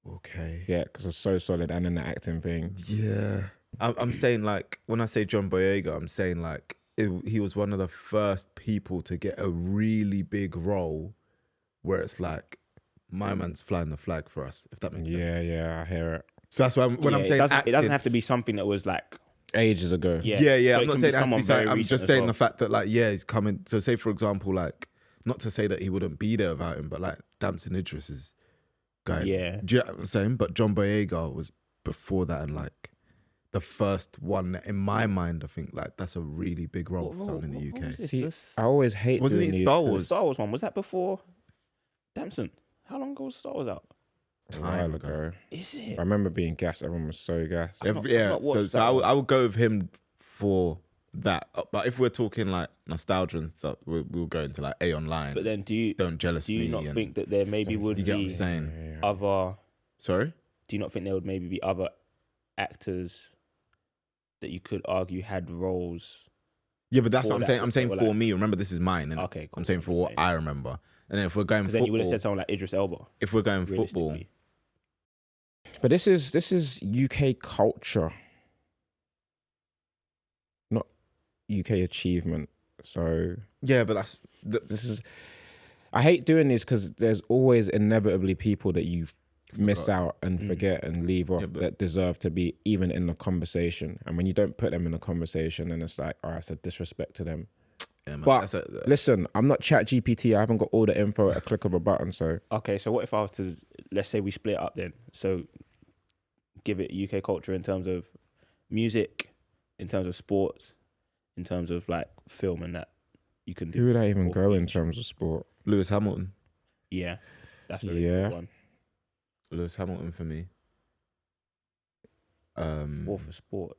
Okay. Yeah, because it's so solid, and then the acting thing. Yeah. I'm saying like when I say John Boyega, I'm saying like he was one of the first people to get a really big role where it's like my man's flying the flag for us, if that makes sense. Yeah, I hear it. So that's why when I'm saying it doesn't acting, have to be something that was like Ages ago. yeah. yeah. So I'm it not can saying be it has to someone be something. very I'm recent just as saying well. the fact that like he's coming. So say for example like not to say that he wouldn't be there without him, but like Damson Idris is guy. Yeah. Do you know what I'm saying? But John Boyega was before that and like the first one that in my mind. I think like that's a really big role for someone in the What UK. was this? See, This I always hate Wasn't doing he these Star 'cause Wars? Star Wars one was that before Damson? How long ago was Star Wars out? A while Time ago. ago. Is it? I remember being gassed. Everyone was so gassed. I've not Yeah, watched so that I would, one. I would go with him for that. But if we're talking like nostalgia and stuff, we'll go into like A Online. But then, do you Jealous Me. not and- think that there maybe would you get what I'm be saying? Yeah. other? Sorry. Do you not think there would maybe be other actors that you could argue had roles? Yeah, but that's For what I'm that, saying. I'm saying or for like- me. Remember, this is mine. Innit? Okay, cool. I'm saying for what I remember. And then if we're going Because then you would have football, said someone like Idris Elba. if we're going football, Realistically, But this is UK culture, not UK achievement. So yeah, but that's this is. I hate doing this because there's always inevitably people that you miss Forgot. out and forget and leave off Yeah, but- that deserve to be even in the conversation. And when you don't put them in the conversation, then it's like, all right, it's a disrespect to them. yeah, man, But that's a, listen, I'm not Chat GPT. I haven't got all the info at a click of a button. So okay. So what if I was to, let's say we split up then? So give it UK culture in terms of music, in terms of sports, in terms of like film and that you can do. who would I even Or go in each. terms of sport? Lewis Hamilton. Yeah, that's a really Yeah. good one. Lewis Hamilton for me. Or for sport.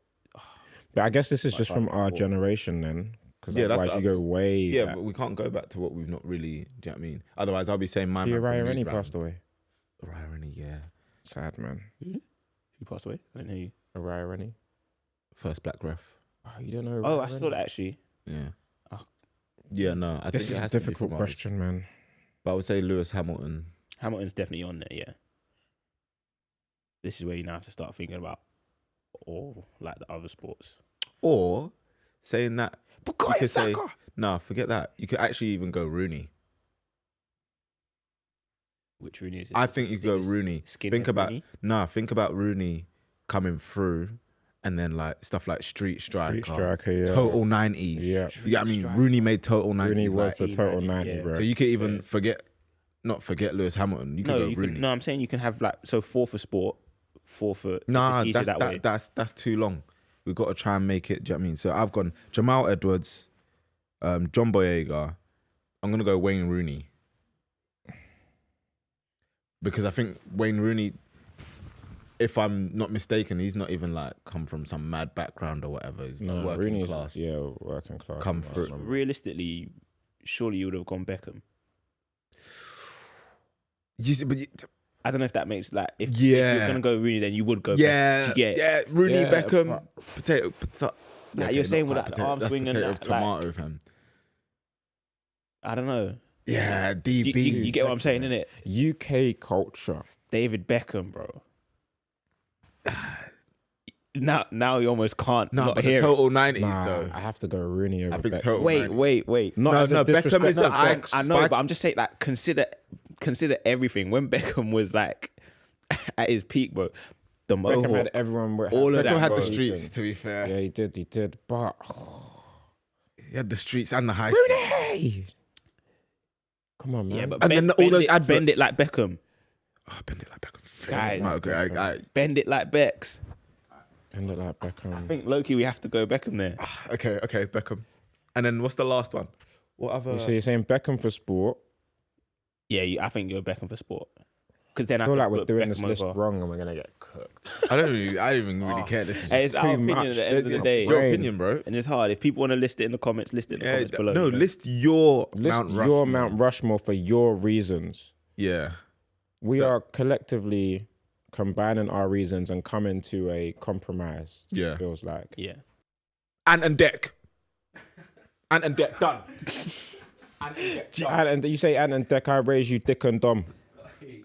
But I guess this is Like just from five our before. generation then. Because Yeah, that's otherwise what you go way Yeah, back. but we can't go back to what we've not really. Do you know what I mean? Otherwise, I'll be saying my man. Kia from Raya Rennie Newsround. passed away. Raya Rennie, yeah. Sad, man. Who passed away? I didn't know you. Raya Rennie. First black ref. Oh, you don't know. Oh, Raya I Rennie? saw that actually. Yeah. Oh. Yeah, no. I This think it is a has to be difficult from ours. question, man. But I would say Lewis Hamilton. Hamilton's definitely on there, yeah. This is where you now have to start thinking about all like the other sports. Or saying that Bukayo could say- Saka! no, forget that. You could actually even go Rooney. Which Rooney is it? I Is think this- you could go is this Rooney. skinhead Think about Rooney? think about Rooney coming through, and then like stuff like Street Striker, Street Striker, yeah. Total 90s. Yeah. You get what I Street mean? Striker. Rooney made Total 90s. Rooney was the like, total 90, 90, yeah. bro. so you could even Yeah. not forget Lewis Hamilton. You could No, go you Rooney. can, no, I'm saying you can have like so 4 for sport, 4 for Nah, it's easier that's that way. that's too long. We've got to try and make it. Do you know what I mean? So I've gone Jamal Edwards, John Boyega. I'm gonna go Wayne Rooney because I think Wayne Rooney. if I'm not mistaken, he's not even like come from some mad background or whatever. He's No, working Rooney's class. Yeah, working class. Come I through. remember. Realistically, surely you would have gone Beckham. I don't know if that makes like if you're gonna go Rooney, then you would go. Yeah, Beckham. Do you get it? yeah. Rooney, Yeah, Beckham, potato. Like you're saying with that arm that's swing and potato that, tomato, fam. I don't know. Yeah, You, DB. you get what I'm saying, innit? UK culture. David Beckham, bro. Now you almost can't. No, not but hear the it. total 90s Nah, though. I have to go Rooney over I think Beckham. total Wait, 90s. wait. Not No, as a no, Beckham disrespect is to an icon. I know, but I'm just saying, like, consider everything. When Beckham was like at his peak, bro, the Beckham mohawk, had everyone. all of Beckham that, had bro. the streets, to be fair. Yeah, he did. But He had the streets and the high street. Rooney, come on, man. Yeah, but And then all those adverts. bend it like Beckham. Oh, bend it like Beckham. Guys. Okay, Bend it like Becks. End it like Beckham. I think Loki, we have to go Beckham there. okay, Beckham. And then what's the last one? What other? So you're saying Beckham for sport? Yeah, I think you're Beckham for sport. Because then I feel could like we're put doing this Beckham list over. wrong and we're gonna get cooked. I don't even really care. This is Hey, it's just our too opinion much. at the end of the it's day. your opinion, bro. And it's hard. If people want to list it in the comments, list it in the comments below. No, you know? list your List Mount Rushmore. your Mount Rushmore for your reasons. Yeah. We So- are collectively combining our reasons and coming to a compromise. Yeah. It feels like. Yeah. Ant and Deck. Ant and Deck, done. And you say Ant and Deck, I raise you Dick and Dom.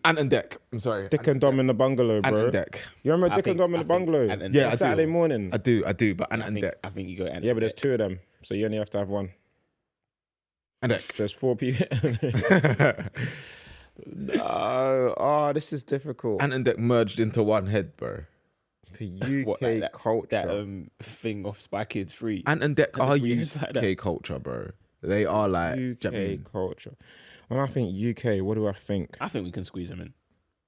Ant and Deck. I'm sorry. Dick and Dom in the bungalow, Ant bro. and Deck. You remember I Dick and think- Dom in I the think bungalow? Ant and Yeah, Deck. I do. Saturday morning. I do, but Ant I and think, Deck. I think you go Ant Yeah, and but there's Deck. two of them, so you only have to have one. And Deck. There's 4 people. No, this is difficult. Ant and Deck merged into one head, bro. For UK What, like that- culture. That thing off Spy Kids 3. Ant and Deck Kind of are weird like that. UK culture, bro. They are like, do you know UK what I mean? culture. When I think UK, what do I think? I think we can squeeze them in.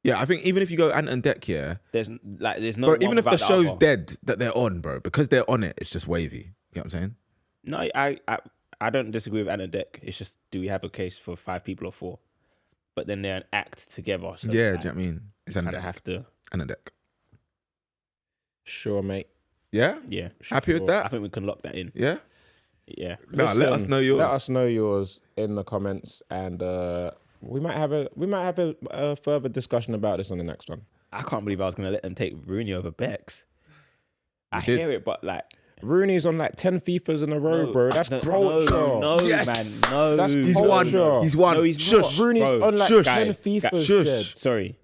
Yeah, I think even if you go Ant and Deck, yeah, There's no. bro, one even if the without show's other. dead that they're on, bro, because they're on it, it's just wavy. You know what I'm saying? No, I don't disagree with Ant and Deck. It's just, do we have a case for 5 people or 4? But then they're an act together. So Yeah, do you like, know what I mean? It's Ant kind and of Deck. have to. Ant and Deck. Sure, mate. Yeah? Yeah. Happy with Sure. I that? think we can lock that in. Yeah? Yeah. No, let us Listen, know yours. Let us know yours in the comments, and we might have a further discussion about this on the next one. I can't believe I was going to let them take Rooney over Becks. I did. hear it, but like. Rooney's on like 10 FIFAs in a row, no, bro. That's no, culture. No, Yes. man. No. That's He's culture. won. He's won. No, he's Shush. not. Rooney's Bro, on like shush. 10 Guys, FIFAs. shush. Jed. Sorry.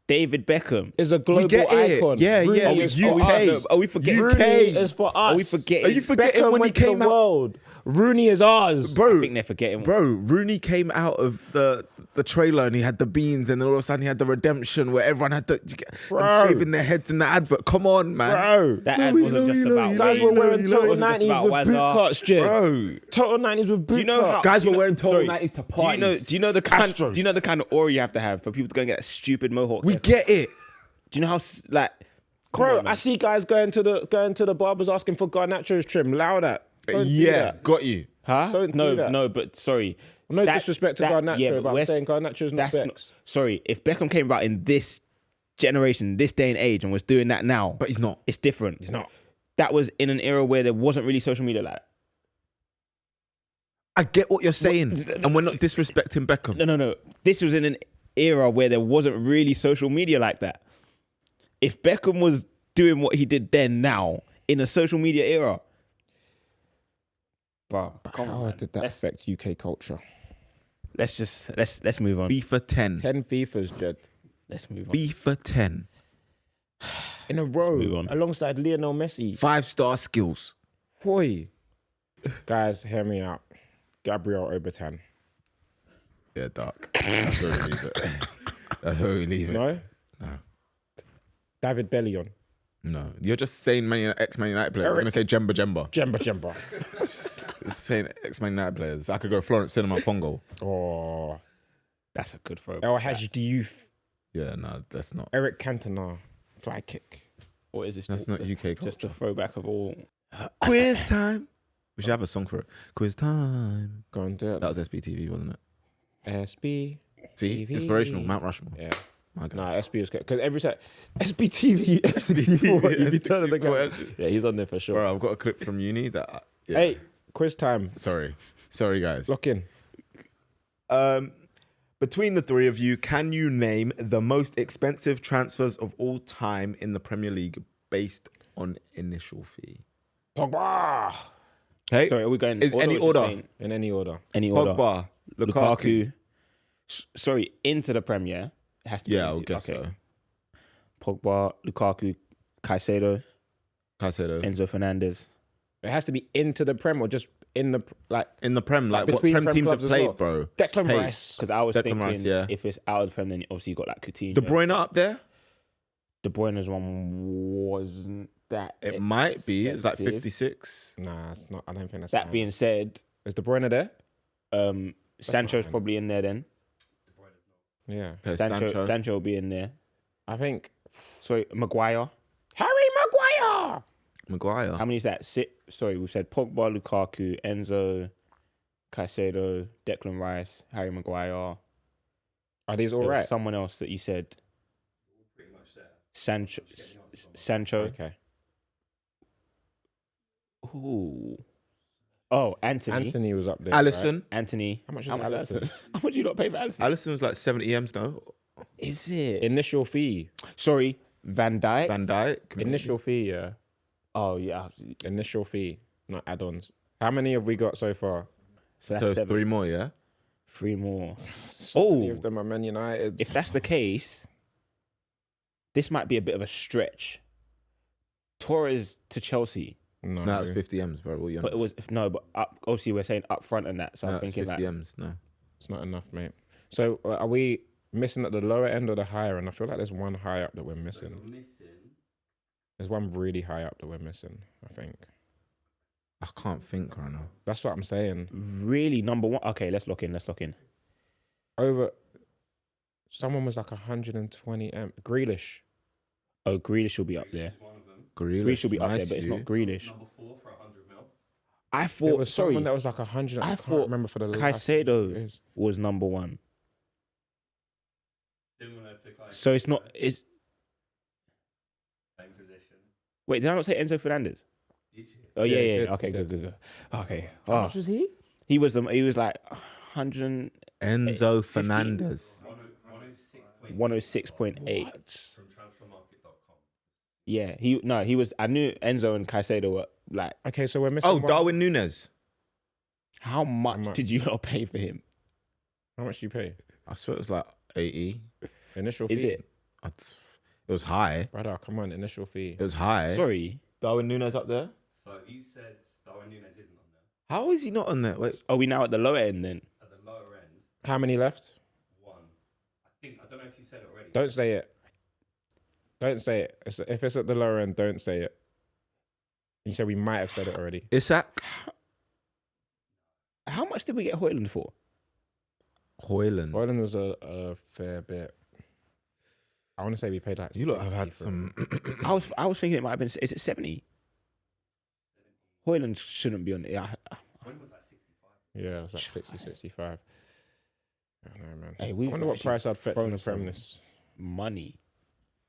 David Beckham. Is a global get it. icon. Yeah, Rooney yeah. is UK. for us. Are we forgetting? UK. Rooney is for us. Are we forgetting? Are you forgetting Beckham when he went to came the out? world. Rooney is ours. I Bro, think they're forgetting. Rooney came out of the trailer and he had the beans, and then all of a sudden he had the redemption where everyone had them Bro. shaving their heads in the advert. Come on, man. Bro. That ad wasn't just about. Guys know, were you know, wearing you know. total It wasn't just 90s about with boot Wazza. cuts, Jed. Bro. Total 90s with boot Do you know how cuts. Guys do you were know- wearing total sorry. 90s to Do you parties. know do you know the kind of aura you have to have for people to go and get that stupid mohawk? We haircut? get it. Do you know how like? Come Bro, on, man. I see guys going to the barbers asking for Garnacho's trim. Loud at. Don't do Yeah, that. got you. Huh? Don't no, do that. no, but sorry. No disrespect to Garnacho, yeah, but I'm West- saying Garnacho's not that's Bex. sorry, if Beckham came about in this generation, this day and age, and was doing that now, But he's not. it's different. He's not. That was in an era where there wasn't really social media like that. I get what you're saying, and we're not disrespecting Beckham. No. This was in an era where there wasn't really social media like that. If Beckham was doing what he did then now in a social media era, bro, come on, How man. did that affect UK culture? Let's move on. FIFA 10. 10 FIFAs, Jed. Let's move on. FIFA 10. In a move row, on. alongside Lionel Messi. 5-star skills. Boy. Guys, hear me out. Gabriel Obertan. Yeah, dark. That's where we leave it. That's where we leave it. No? No. David Bellion. No. You're just saying ex-Man United players. I'm going to say Jemba Jemba. Jemba. Just saying ex-Man United players. I could go Florence Cinema Pongo. Oh. That's a good throw. El Hadji Diouf. Yeah, no, that's not. Eric Cantona. Fly kick. What is this? That's not UK Just culture. a throwback of all. Quiz time. We should have a song for it. Quiz time. Go and do it. That was SBTV, wasn't it? SB. See? TV. Inspirational. Mount Rushmore. Yeah. My God. Nah, SB was because every set SBTV, SBT, you'd be turning the guy. Yeah, he's on there for sure. Bro, I've got a clip from uni that. Yeah. Hey, quiz time. Sorry, guys. Lock in. Between the three of you, can you name the most expensive transfers of all time in the Premier League based on initial fee? Pogba. Sorry, are we going Is order any or just order? saying- In any order. Any order? Pogba, Lukaku. Sorry, into the Premier. It has to be. Yeah, I into, would guess so. Pogba, Lukaku, Caicedo, Caicedo. Enzo Fernandez. It has to be into the Prem or just in the like In the Prem, like what between Prem Prem teams have clubs as played, well. bro. Declan Hey, Rice. Because I was Declan thinking, Rice, yeah. if it's out of the Prem, then obviously you got like Coutinho. De Bruyne up there? De Bruyne's one wasn't that. It might be. It's like expensive. 56. Nah, it's not. I don't think that's That mine. being said, Is De Bruyne there? Sancho's mine. probably in there then. Yeah. Okay, Sancho will be in there. I think Sorry, Maguire. Harry Maguire. Maguire. How many is that? Sorry, we said Pogba, Lukaku, Enzo, Caicedo, Declan Rice, Harry Maguire. Are these all There was right? someone else that you said. Sancho. Okay. Ooh. Oh, Anthony. Anthony was up there. Allison. Right? Anthony. How much is How much Allison? Allison? How much you not pay for Allison? Allison was like 70 M's, no? Is it? Initial fee. Sorry, Van Dijk. Van Dijk. Initial fee, yeah. Oh yeah. Initial fee, not add-ons. How many have we got so far? So that's So it's 7. 3 more, yeah? 3 more. Many of them are Man United. If that's the case, this might be a bit of a stretch. Torres to Chelsea, no, No, it's 50 M's, bro. What are you on? but it was but up. Obviously, we're saying up front and that. So No, I'm it's thinking 50 like M's, no. it's not enough, mate. So are we missing at the lower end or the higher? And I feel like there's one high up that we're missing. There's one really high up that we're missing, I think. I can't think right now. That's what I'm saying. really number one. Okay, let's lock in. Over, someone was like 120 M. Grealish. Oh, Grealish will be up there. Grealish will be up there, but it's not Grealish. Number 4 for 100 mil. I There thought. was Sorry, someone that was like 100. I I can't thought remember for the last Caicedo years. was number one. Similar to Kai. So it's not. It's Same position. wait. Did I not say Enzo Fernandez? Did you? Oh yeah, Yeah, yeah. you did, Okay, you good, did. good. Okay. How Oh, much was he? he was like 100. Enzo Fernandez. 106.8 106.8. from transfermarket.com. Yeah, he was. I knew Enzo and Caicedo were like. Okay, so we're missing. Oh, one. Darwin Núñez. How much much? did you not pay for him? How much do you pay? I swear it was like 80. Initial Is fee. it? It was high. Brother, come on, initial fee. It was high. Sorry. Darwin Núñez up there? So you said Darwin Núñez isn't on there. How is he not on there? Wait. Are we now at the lower end then? At the lower end, How many left? 1. I don't know if you said it already. Don't say it. Don't say it. If it's at the lower end, don't say it. You said we might have said it already. Isak? How much did we get Højlund for? Højlund. Højlund was a fair bit. I want to say we paid like. You lot have had 60 for some. him. I was thinking it might have been. Is it 70? Højlund shouldn't be on it. When was that 65? Yeah, it was like 60, 65. I don't know, man. Hey, I we've wonder what actually price I'd fetch thrown in the some Prem this. money.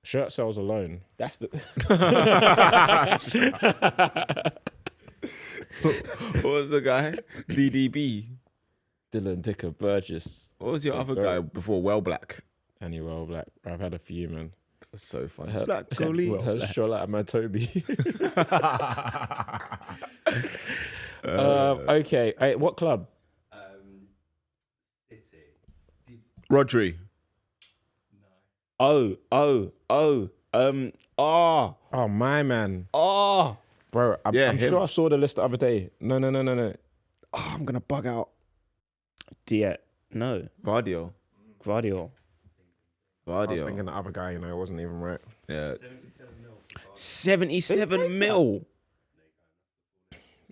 Shirt sales alone. That's the. What was the guy? DDB. Dylan Dicker Burgess. What was your other guy before? Well Black. Anyway, Black. I've had a few, man. That's so funny. Her- Black goalie. Well, Her shot out of my Toby. Okay. Hey, what club? City. Rodri. No. Oh. Oh, my man. Bro, I'm Yeah, him. sure I saw the list the other day. No. Oh, I'm gonna bug out. Yeah, no, Vardio. Gvardiol. I was thinking the other guy, it wasn't even right. Yeah. 77 mil. 77 mil.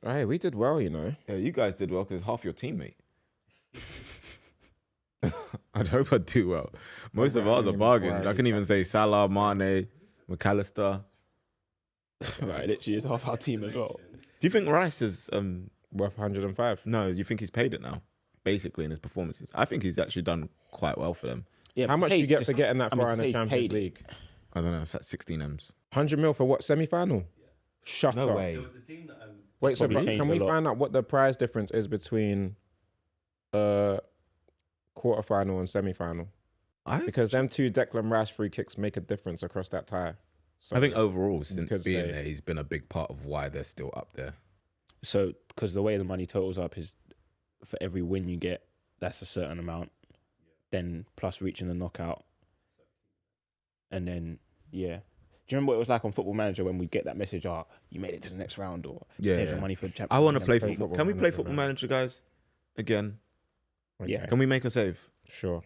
Hey, we did well, Yeah, you guys did well because it's half your team, mate. I'd hope I do well. Most of ours are bargains. I can even say Salah, Mane, McAllister. Right, literally is half our team as well. Do you think Rice is Worth 105. no, you think he's paid it now? Basically in his performances. I think he's actually done quite well for them. Yeah, How but much do say you get just- for getting that I mean, far in say the he's Champions paid it. League? I don't know. It's like 16 M's. 100 mil for what? Semi-final? Shut No up. way. There was a team that Wait, so Probably bro, changed can a we lot. find out what the prize difference is between quarterfinal and semi-final? Because them two Declan Rice free kicks make a difference across that tie. So I think overall, you since could being say- there, he's been a big part of why they're still up there. So, because the way the money totals up is for every win you get, that's a certain amount. Then plus reaching the knockout. And then, yeah. Do you remember what it was like on Football Manager when we get that message, you made it to the next round, or Yeah, here's yeah. your money for Champions I want to League play and football. Football Can we play Manager, Football man. Manager, guys? Again? Yeah. Can we make a save? Sure.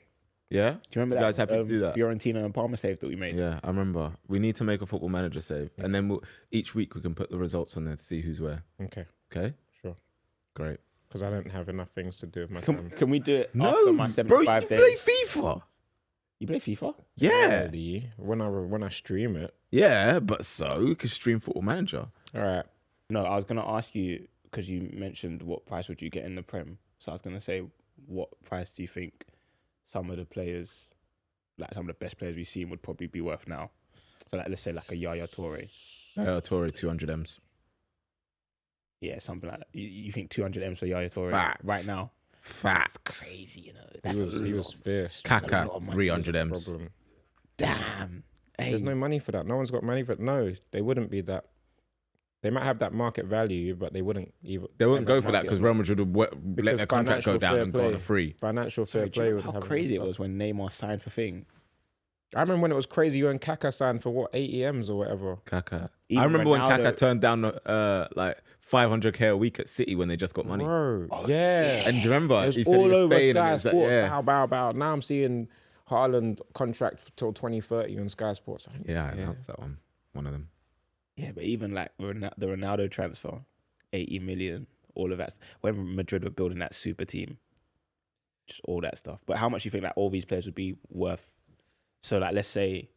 Yeah? Do you remember You that? guys happy to do that? Fiorentina and Palmer save that we made? Yeah, I remember. We need to make a Football Manager save. And then each week we can put the results on there to see who's where. Okay. Okay? Sure. Great. Because I don't have enough things to do with my time. Can we do it No, after my bro, you 75 days? play FIFA. You play FIFA? Yeah. Really, when I stream it. Yeah, but so you can stream Football Manager. All right. No, I was going to ask you, because you mentioned what price would you get in the Prem. So I was going to say, what price do you think some of the players, like some of the best players we've seen, would probably be worth now? So like, let's say like a Yaya Toure. Torre 200 M's. Yeah, something like that. You think 200 M's for Yaya Toure Facts. right now? Facts. Crazy, you know. He That's was fierce. a lot Kaka of money. 300 M's. Problem. Damn. Hey. There's no money for that. No one's got money for. No, they wouldn't be that. They might have that market value, but they wouldn't even. They wouldn't have go for that because Real Madrid would let Because their contract go financial down fair and go on a play. free. Financial fair Sorry, do you play know would how have crazy it was when Neymar signed for Thing. I remember when it was crazy. You and Kaka signed for what 80 M's or whatever. Kaka. Even I remember when Ronaldo- Kaka turned down like 500k a week at City when they just got money. Bro, yeah. And do you remember? It was He said all he was over staying and Sky it was like, Sports. yeah. Bow. Now I'm seeing Haaland contract till 2030 on Sky Sports. Yeah, I announced that one. One of them. Yeah, but even like the Ronaldo transfer, 80 million, all of that. When Madrid were building that super team, just all that stuff. But how much do you think like all these players would be worth? So like, let's say,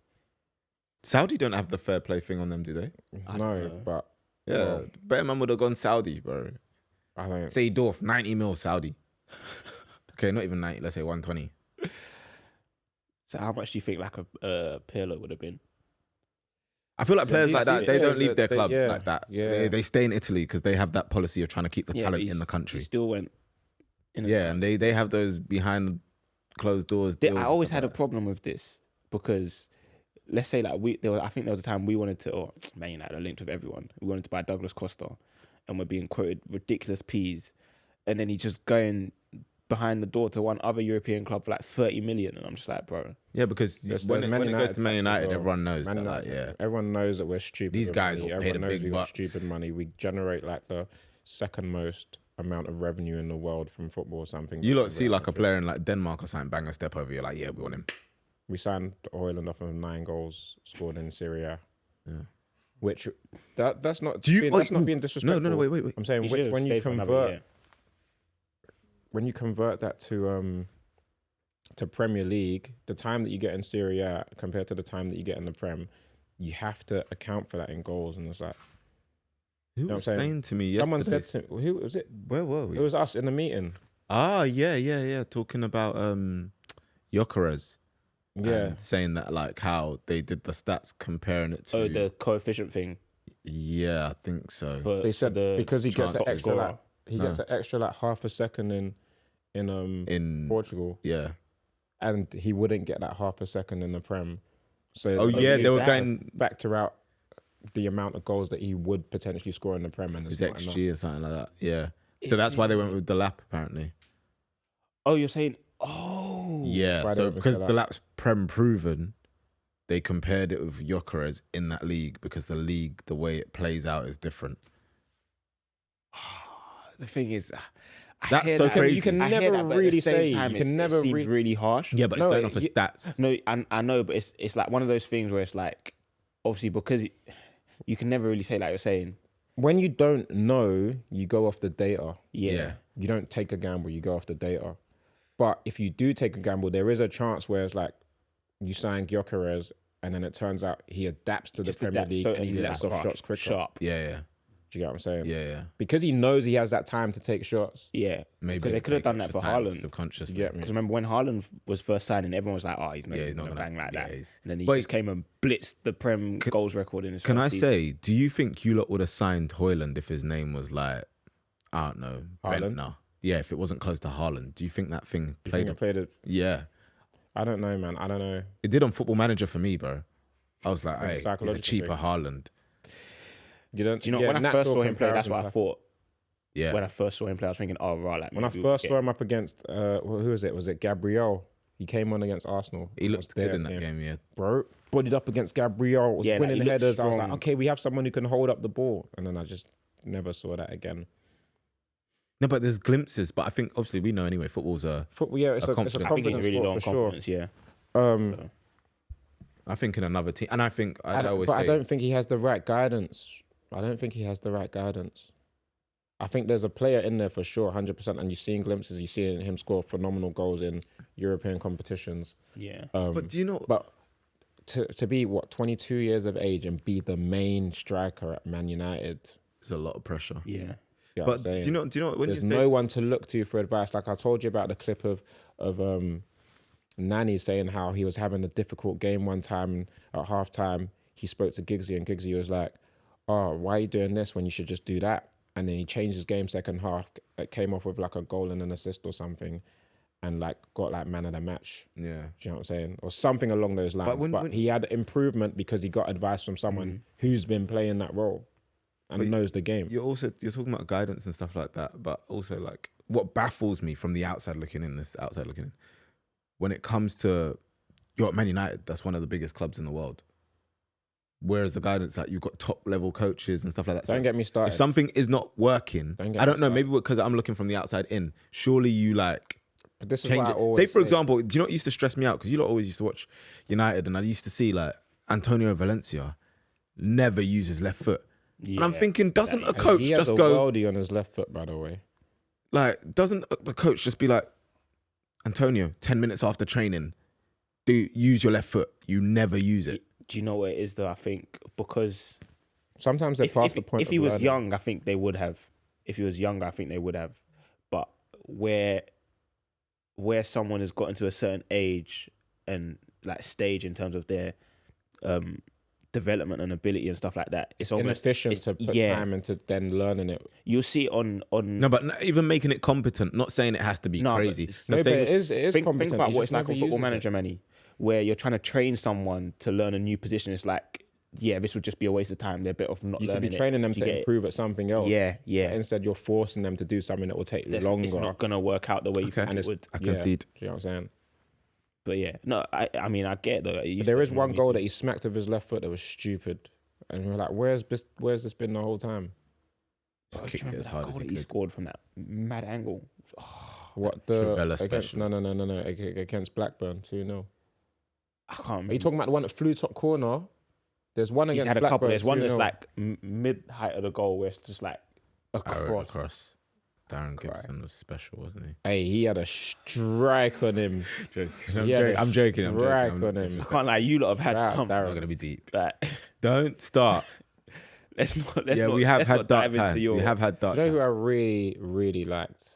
Saudi don't have the fair play thing on them, do they? I No, don't know. but Yeah. Well- Better man would have gone Saudi, bro. I don't. Say Dorf, 90 mil Saudi. Okay, not even 90, let's say 120. So how much do you think like a Pirlo would have been? I feel like So players these- like that, these they don't players leave that their they- clubs yeah, like that. yeah. They stay in Italy because they have that policy of trying to keep the Yeah, but talent he's- in the He country. still went. In Yeah, and they have those behind closed doors. deals I and always stuff had a like that. problem with this because let's say like I think there was a time we wanted to, or Man United are linked with everyone. We wanted to buy Douglas Costa, and we're being quoted ridiculous P's, and then he's just going behind the door to one other European club for like 30 million, and I'm just like, bro, Yeah, because There's when Man it goes United to Man tax as United, well. everyone knows Man that. Like, United, yeah, everyone knows that we're stupid. These with guys money. will pay the Everyone knows big we got bucks. stupid money. We generate like the second most amount of revenue in the world from football or something. you lot Real see like a Madrid. player in like Denmark or something, bang a step over. You're like, yeah, we want him. We signed Højlund off of 9 goals scored in Syria. Yeah. Which that's not Do you- being, wait, that's not no, being disrespectful. No, wait. I'm saying he which should've when you stayed for another convert year. when you convert that to Premier League, the time that you get in Serie A compared to the time that you get in the Prem, you have to account for that in goals. And it's like Who know was what I'm saying? saying to me someone yesterday? said to who was it? Where were we? It was us in the meeting. Ah, yeah. Talking about Gyökeres. Yeah, And saying that like how they did the stats comparing it to. oh, the coefficient thing. Yeah, I think so. For, they said the because he gets an chances. extra scorer. like he gets an extra like half a second in In Portugal, yeah. and he wouldn't get that half a second in the Prem. So Oh yeah, they were that? going factor out the amount of goals that he would potentially score in the Prem, and his it's not enough. XG or something like that. Yeah. So that's why they went with the lap apparently. Oh, you're saying, oh, Yeah. why they So went with because the the lap. lap's prem proven, they compared it with Gyökeres in that league because the league, the way it plays out is different. The thing is, I That's hear so that- crazy. You can I hear never that, but at the really same say. time, You can it never seems really harsh. Yeah, but No, it's going off of you- stats. No, I know, but it's like one of those things where it's like, obviously, because you can never really say like you're saying, When you don't know, you go off the data. yeah. You don't take a gamble. You go off the data. But if you do take a gamble, there is a chance where it's like you sign Gyökeres, and then it turns out he adapts to the Just Premier adapt League so and he he's lets like off shots quicker. sharp. Yeah. Do Do you get what I'm saying? Yeah. Because he knows he has that time to take shots. Yeah, Maybe because they could have done that for Haaland. subconsciously. You get me? Because remember when Haaland was first signing, everyone was like, "Oh, he's not Yeah, he's not gonna gonna bang like yeah, that." he's- And then he But- just came and blitzed the Prem goals record in his Can first I season. say, do you think you lot would have signed Højlund if his name was like, I don't know, Haaland? Bentner? Yeah, if it wasn't close to Haaland. Do you think that thing You think played? he played it? Yeah, I don't know, man. I don't know. it did on Football Manager for me, bro. I was like, From a hey, he's a psychological cheaper thing. Haaland. You don't. Do you know yeah, when I first natural saw him play? That's what I comparisons. thought. Yeah, When I first saw him play, I was thinking, "Oh, right." Like When I maybe we'll first get- saw him up against, who was it? Was it Gabriel? He came on against Arsenal. he I was looked good there in that game. Yeah, bro. Bodied up against Gabriel, was Yeah, like, winning he looked headers. I was like, strong. okay, we have someone who can hold up the ball, and then I just never saw that again. no, but there's glimpses. But I think obviously we know anyway. Football's Football, yeah, it's a confidence. I think he's confidence really low sport on for sure. confidence. Yeah. Um, I think in another team, and I think I always but say, I don't think he has the right guidance. I don't think he has the right guidance. I think there's a player in there for sure, 100%. And you've seen glimpses. You've seen him score phenomenal goals in European competitions. Yeah. but do you know? But to be 22 years of age and be the main striker at Man United, There's a lot of pressure. Yeah. you know what But I'm saying? do you know when There's you say no one to look to for advice. Like I told you about the clip of Nani saying how he was having a difficult game one time at halftime. He spoke to Giggsy and Giggsy was like, "Oh, why are you doing this when you should just do that?" And then he changed his game second half. It came off with like a goal and an assist or something, and like got like man of the match. yeah? Do you know what I'm saying? Or something along those lines. But, when- he had improvement because he got advice from someone who's been playing that role and But knows the game. You're talking about guidance and stuff like that, but also like what baffles me from the outside looking in, when it comes to you're at Man United, that's one of the biggest clubs in the world. Whereas the guidance, like you've got top level coaches and stuff like that. Don't get me started. If something is not working, Don't get I me don't know, started. maybe because I'm looking from the outside in. Surely you like But this is change what I it. always Say for example, do you know what used to stress me out? Because you lot always used to watch United, and I used to see like Antonio Valencia never uses left foot. Yeah. And I'm thinking, doesn't a Hey, coach he has just a go worldie on his left foot, by the way. like? Doesn't the coach just be like, Antonio, 10 minutes after training, use your left foot. You never use it. Do you know what it is though? I think because Sometimes they're past the point. if he of was learning. young, I think they would have. If he was younger, I think they would have. But where someone has gotten to a certain age and like stage in terms of their development and ability and stuff like that, it's almost inefficient to put yeah. time into then learning it. You'll see on No, but not even making it competent. Not saying it has to be No, but crazy. it's- Not No, but saying it is think competent. about he what just it's like never on Football uses Manager, Manny, where you're trying to train someone to learn a new position. It's like, yeah, this would just be a waste of time. They're better off not it. You could learning be training them it. Do to you get it? improve at something else. Yeah, yeah. Instead, you're forcing them to do something that will take It's longer. not gonna work out the way you Okay. think and it it's would. I yeah. concede. Do you know what I'm saying? But yeah, no, I mean, I get it though. But there is one goal that he smacked with his left foot that was stupid, and we're like, where's this been the whole time? Just kick it as hard as he he could. scored from that mad angle. What the Trivela against, specials. no against Blackburn 2-0. I can't Are you remember. talking about the one that flew top corner? There's one He's against had a Blackburn. couple. There's one that's 2-0. like mid height of the goal where it's just like Arrow across. across. Darren Cry. Gibson was special, wasn't he? Hey, he had a strike on him. I'm, Yeah, joking. I'm joking. I'm strike joking. on him. I Disrespect. can't lie. You lot have had Shout some. out I'm not Darren. gonna be deep. Like, Don't start. let's not. Yeah, we have had dark times. We have had Do dark you know who I times. really, really liked?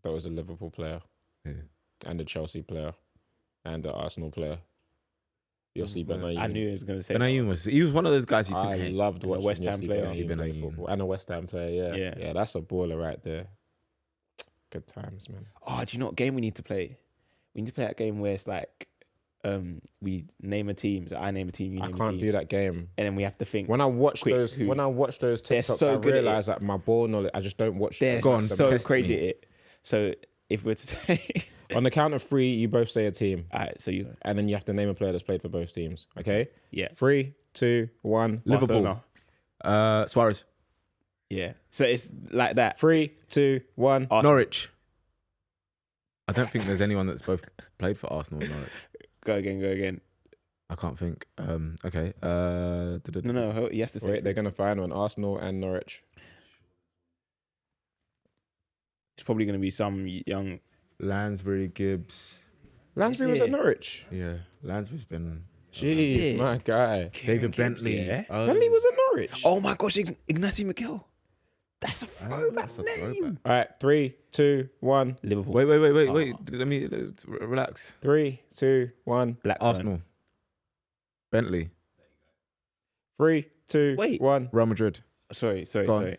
That was a Liverpool player, Who? and a Chelsea player, and an Arsenal player. Yossi Well, Benayoun. I knew he was gonna say. Benayoun was one of those guys you I could hate. loved And a watching West Ham Yossi player. Benayoun play Benayoun. football. And a West Ham player, Yeah. yeah, that's a baller right there. Good times, man. Oh, do you know what game we need to play? We need to play that game where it's like, we name a team. So I name a team. You I name a can't team, do that game. and then we have to think. When I watch quick those, who- when I watch those They're TikToks, so I good at realize that my ball knowledge, I just don't watch. They're Go on, so test crazy me. at it. So if we're to say, On the count of three, you both say a team, all right, so you, and then you have to name a player that's played for both teams. Okay? yeah, 3, 2, 1. Liverpool. Barcelona. Suarez. Yeah. So it's like that. 3, 2, 1. Arsenal. Norwich. I don't think there's anyone that's both played for Arsenal or Norwich. Go again. I can't think. Okay. No, he has to say. Wait, they're gonna find one. Arsenal and Norwich. It's probably going to be some young. Lansbury, Gibbs. Lansbury was it? at Norwich. Yeah, Lansbury's been. Jeez, it? my guy. David Gibbs, Bentley. yeah. Bentley was at Norwich. Oh my gosh, Ignacy Mikel. That's a throwback name. All right, 3, 2, 1. Liverpool. Wait. Oh. Let me relax. 3, 2, 1. Blackburn. Arsenal. Bentley. 3, 2, Wait. 1. Real Madrid. Sorry. Go on.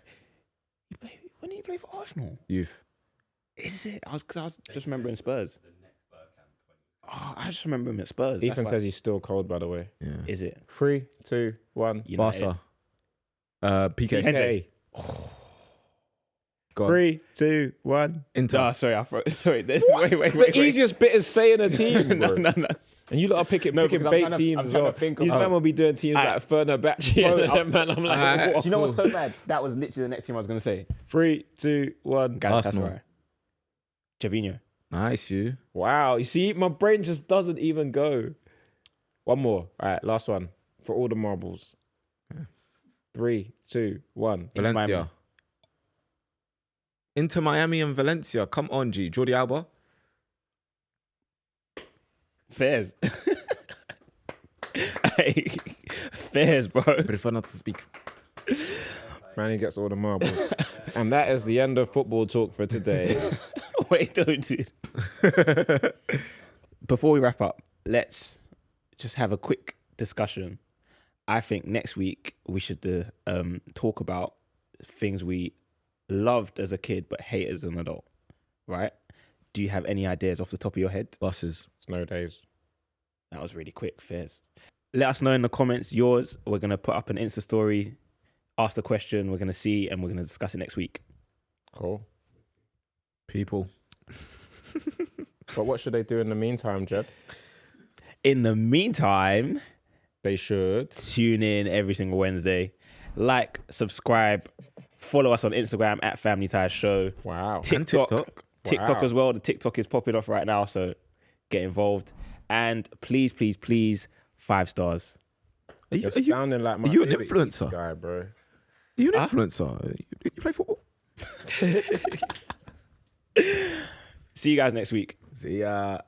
When did you play for Arsenal? Youth. Is it? I was just remembering Spurs. Oh, I just remember him at Spurs. Ethan says he's still cold, by the way. Yeah. Is it? 3, 2, 1. United. Barca. PK. Okay. Go on. 3, 2, 1. Inter. Oh, sorry. Sorry. Wait. The easiest bit is saying a team, bro. no. And you lot are picking because I'm bait trying to- teams I'm as trying to well. think of- These men will be doing teams like Fenerbahce Bro, and them, man. I'm like, Do you know what's so bad? That was literally the next team I was going to say. 3, 2, 1. Galatasaray. Gervinho. Nice, you. Wow. You see, my brain just doesn't even go. One more. All right, last one. For all the marbles. 3, 2, 1. Inter Miami. Valencia. Inter Miami and Valencia. Come on, G. Jordi Alba. Fairs. Hey, Fairs, bro. Prefer not to speak. Manny gets all the marbles. And that is the end of football talk for today. Wait, don't do. Before we wrap up, let's just have a quick discussion. I think next week we should talk about things we loved as a kid but hate as an adult. Right? Do you have any ideas off the top of your head? Buses. Snow days. That was really quick, Fairs. Let us know in the comments yours. We're going to put up an Insta story, ask the question, we're going to see, and we're going to discuss it next week. Cool. People. But what should they do in the meantime, Jed? In the meantime, They should. tune in every single Wednesday. Like, subscribe, follow us on Instagram at Family Ties Show. Wow. And TikTok. TikTok Wow. as well. The TikTok is popping off right now, so get involved. And please, 5 stars. Are you, You're are you, sounding like my are you an favorite influencer? guy, bro. are you an influencer? You play football? See you guys next week. See ya.